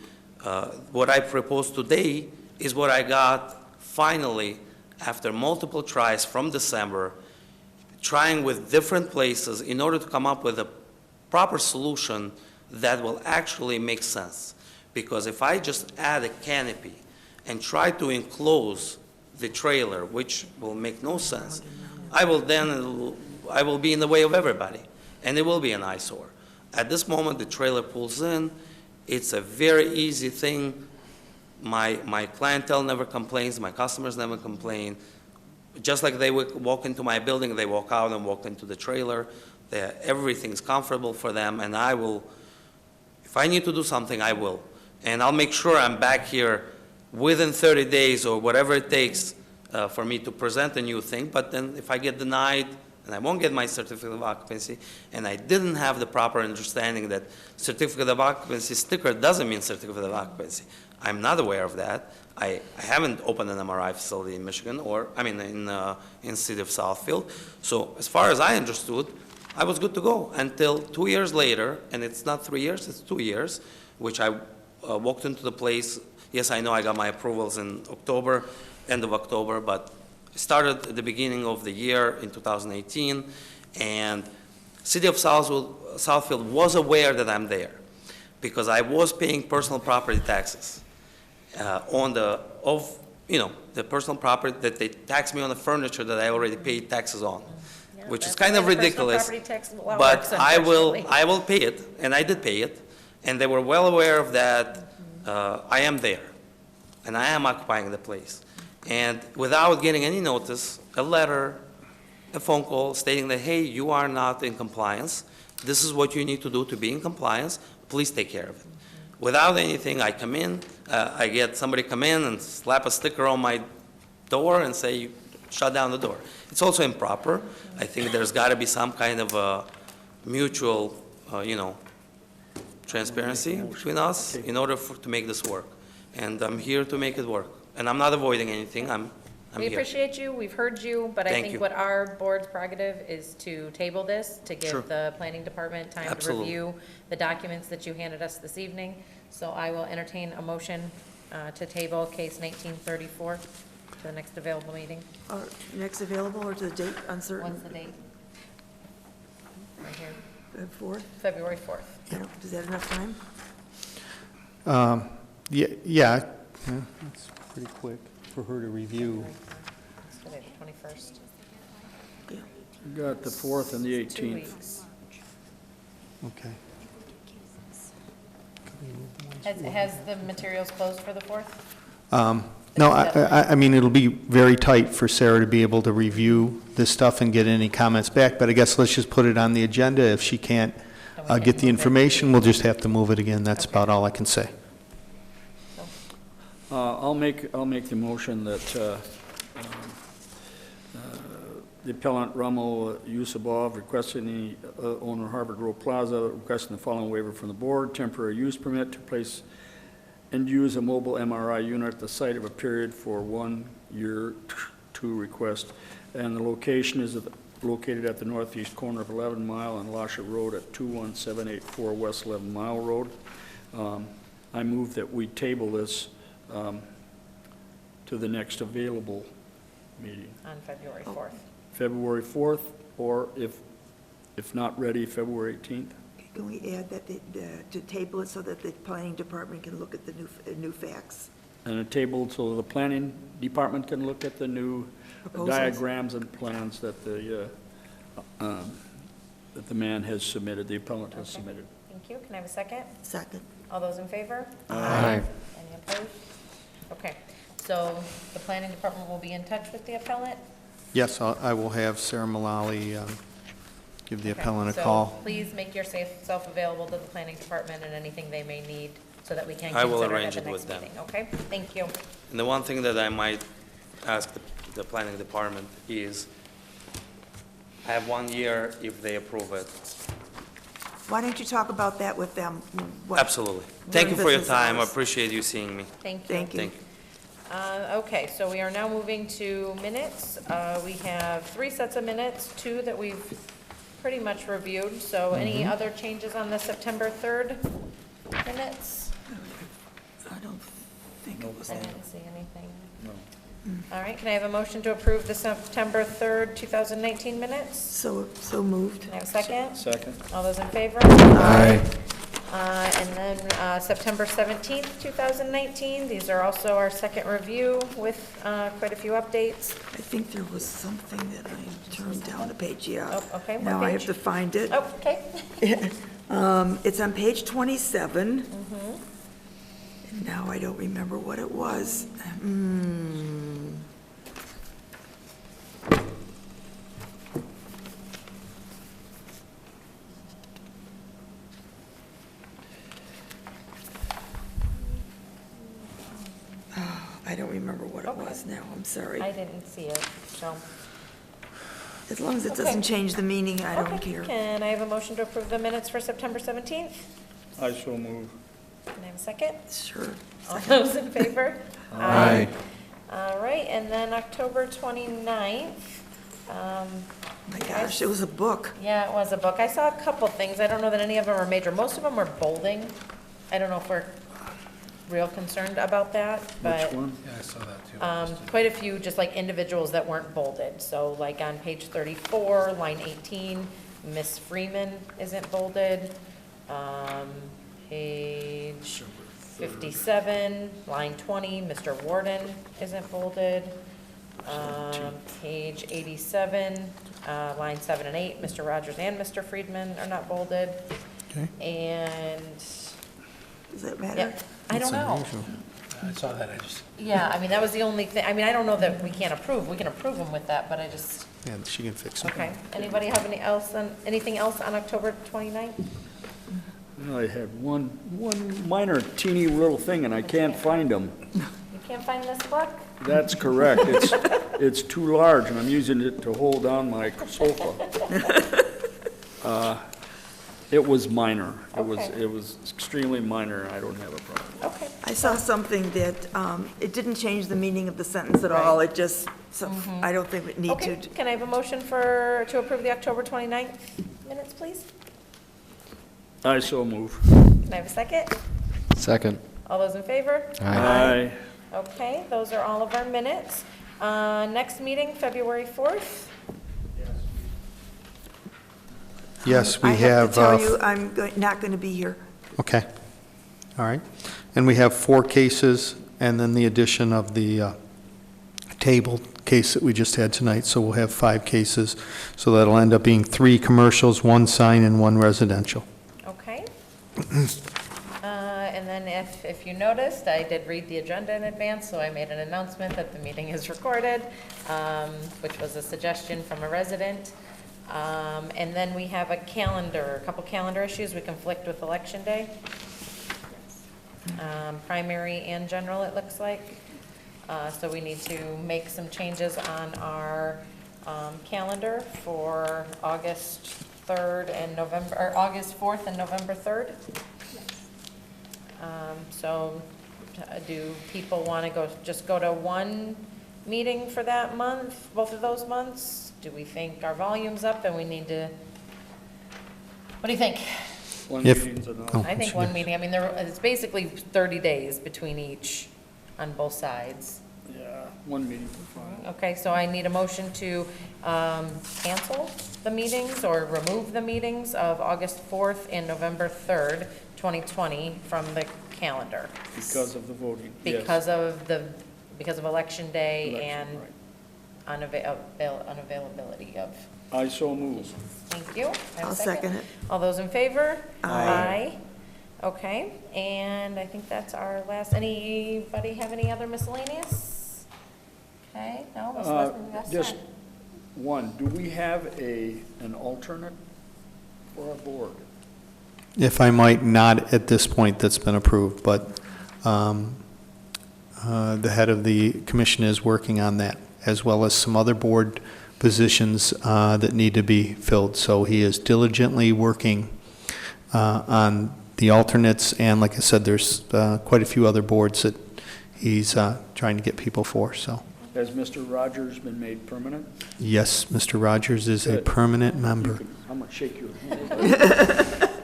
what I propose today is what I got finally after multiple tries from December, trying with different places in order to come up with a proper solution that will actually make sense. Because if I just add a canopy and try to enclose the trailer, which will make no sense, I will be in the way of everybody, and it will be an eyesore. At this moment, the trailer pulls in. It's a very easy thing. My clientele never complains. My customers never complain. Just like they walk into my building, they walk out and walk into the trailer. Everything's comfortable for them, and I will, if I need to do something, I will. And I'll make sure I'm back here within 30 days or whatever it takes for me to present a new thing. But then if I get denied, and I won't get my certificate of occupancy, and I didn't have the proper understanding that certificate of occupancy sticker doesn't mean certificate of occupancy. I'm not aware of that. I haven't opened an MRI facility in Michigan, in the city of Southfield. So as far as I understood, I was good to go until 2 years later, and it's not 3 years, it's 2 years, which I walked into the place. Yes, I know I got my approvals in October, end of October, but started at the beginning of the year in 2018, and City of Southfield was aware that I'm there because I was paying personal property taxes on the personal property that they taxed me on the furniture that I already paid taxes on, which is kind of ridiculous. But I will pay it, and I did pay it, and they were well aware of that. I am there, and I am occupying the place. And without getting any notice, a letter, a phone call stating that, hey, you are not in compliance. This is what you need to do to be in compliance. Please take care of it. Without anything, I come in, I get somebody come in and slap a sticker on my door and say, shut down the door. It's also improper. I think there's got to be some kind of a mutual, transparency between us in order to make this work. And I'm here to make it work. And I'm not avoiding anything, I'm We here. appreciate you, we've heard you, but I Thank think you. what our board's prerogative is to table this, to Sure. give the planning department time to Absolutely. review the documents that you handed us this evening. So I will entertain a motion to table case 1934 to the next available meeting. Or next available or to the date uncertain? What's the date? Right here, Fourth? February 4th. Is that enough time? Yeah, that's pretty quick for her to review. It's today, the 21st. Yeah. We got the 4th and the 2 18th. weeks. Okay. Has the materials closed for the 4th? No, I mean, it'll be very tight for Sarah to be able to review this stuff and get any comments back, but I guess let's just put it on the agenda. If she can't Then we can get the move it. information, we'll just have to move it again. That's about all I can say. I'll make the motion that the appellant Ramo Yusubov requesting the owner of Harvard Road Plaza, requesting the following waiver from the board, temporary use permit to place and use a mobile MRI unit at the site of a period for 1 year to request. And the location is located at the northeast corner of 11 Mile and Lasha Road at 21784 West 11 Mile Road. I move that we table this to the next available meeting, On February 4th. February 4th, or if not ready, February 18th. Can we add that, to table it so that the planning department can look at the new facts? And a table so the planning department can look at the new Proposals. diagrams and plans that the man has submitted, the appellant has Okay. submitted. Thank you. Can I have a second? Second. All those in favor? Aye. Any opposed? Okay, so the planning department will be in touch with the appellant? Yes, I will have Sarah Mullally give the Okay, appellant a so call. please make yourself available to the planning department and anything they may need so that we can I will consider it arrange at the it next with them. meeting, okay? Thank you. And the one thing that I might ask the planning department is, I have 1 year if they approve it. Why don't you talk about that with them? What- Absolutely. Thank you for your business time. I hours. appreciate you seeing me. Thank you. Thank you. Thank you. Okay, so we are now moving to minutes. We have 3 sets of minutes, 2 that we've pretty much reviewed. So any other changes on the September 3rd minutes? I don't think it was I that. didn't see anything. All right, can I have a motion to approve the September 3rd, 2019 minutes? So moved. Can I have a second? Second. All those in favor? Aye. And then September 17th, 2019, these are also our second review with quite a few updates. I think there was something that I turned down the page, yeah. Oh, okay, what Now I have page? to find it. Oh, okay. It's on page 27. And now I don't remember what it was. I don't remember what it was now, I'm sorry. I didn't see it, so. As long as it Okay. doesn't change the meaning, I don't Okay, care. can I have a motion to approve the minutes for September 17th? I so move. Can I have a second? Sure. All those in favor? Aye. All right, and then October 29th, My gosh, it was a book. yeah, it was a book. I saw a couple things. I don't know that any of them are major. Most of them were bolding. I don't know if we're real concerned about that, but. Which one? Yeah, I saw that too. Quite a few, just like individuals that weren't bolded. So like on page 34, line 18, Miss Freeman isn't bolded. Page 57, line 20, Mr. Warden isn't bolded. Page 87, line 7 and 8, Mr. Rogers and Mr. Friedman are not bolded. Okay. And, Does that matter? yeah, I don't know. Unusual. I saw that, I just, Yeah, I mean, that was the only thing, I mean, I don't know that we can't approve, we can approve them with that, but I just, Yeah, she can fix it. okay. Anybody have anything else on October 29th? I had one minor teeny little thing, and I can't find them. You can't find this book? That's correct. It's too large, and I'm using it to hold down my sofa. It was minor. Okay. It was extremely minor, and I don't have a problem. Okay. I saw something that, it didn't change the meaning of the sentence at all. It just, so I don't think we need Okay, to. can I have a motion to approve the October 29th minutes, please? I so move. Can I have a second? Second. All those in favor? Aye. Okay, those are all of our minutes. Next meeting, February 4th. Yes, we I have to have, tell you, I'm not going to be here. okay, all right. And we have 4 cases, and then the addition of the table case that we just had tonight, so we'll have 5 cases. So that'll end up being 3 commercials, 1 sign, and 1 residential. Okay. And then if you noticed, I did read the agenda in advance, so I made an announcement that the meeting is recorded, which was a suggestion from a resident. And then we have a couple calendar issues. We conflict with Election Day. Primary and general, it looks like. So we need to make some changes on our calendar for August 3rd and November, or August 4th and November 3rd. So do people want to just go to one meeting for that month, both of those months? Do we think our volume's up and we need to, what do you think? One If- meeting's enough. Oh, I think one meeting, I mean, it's basically 30 days between each on both sides. Yeah, one meeting for fine. Okay, so I need a motion to cancel the meetings or remove the meetings of August 4th and November 3rd, 2020 from the calendar. Because of the voting, yes. Because of Election Day Election, and right. unavailability of. I so move. Thank you. I have a I'll second it. All those in favor? Aye. Okay, and I think that's our last, anybody have any other miscellaneous? Okay, no, Ms. Leslie, that's Just it. one, do we have an alternate for our board? If I might, not at this point that's been approved, but the head of the commission is working on that, as well as some other board positions that need to be filled. So he is diligently working on the alternates, and like I said, there's quite a few other boards that he's trying to get people for, so. Has Mr. Rogers been made permanent? Yes, Mr. Rogers is a Good. permanent member. I'm going to shake your hand.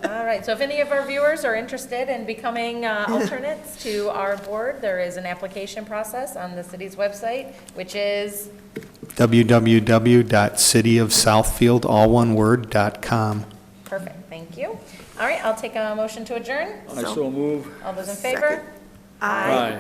All right, so if any of our viewers are interested in becoming alternates to our board, there is an application process on the city's website, which is, www.cityofsouthfield.com. perfect, thank you. All right, I'll take a motion to adjourn. I so move. All those in favor? Second. Aye. Aye.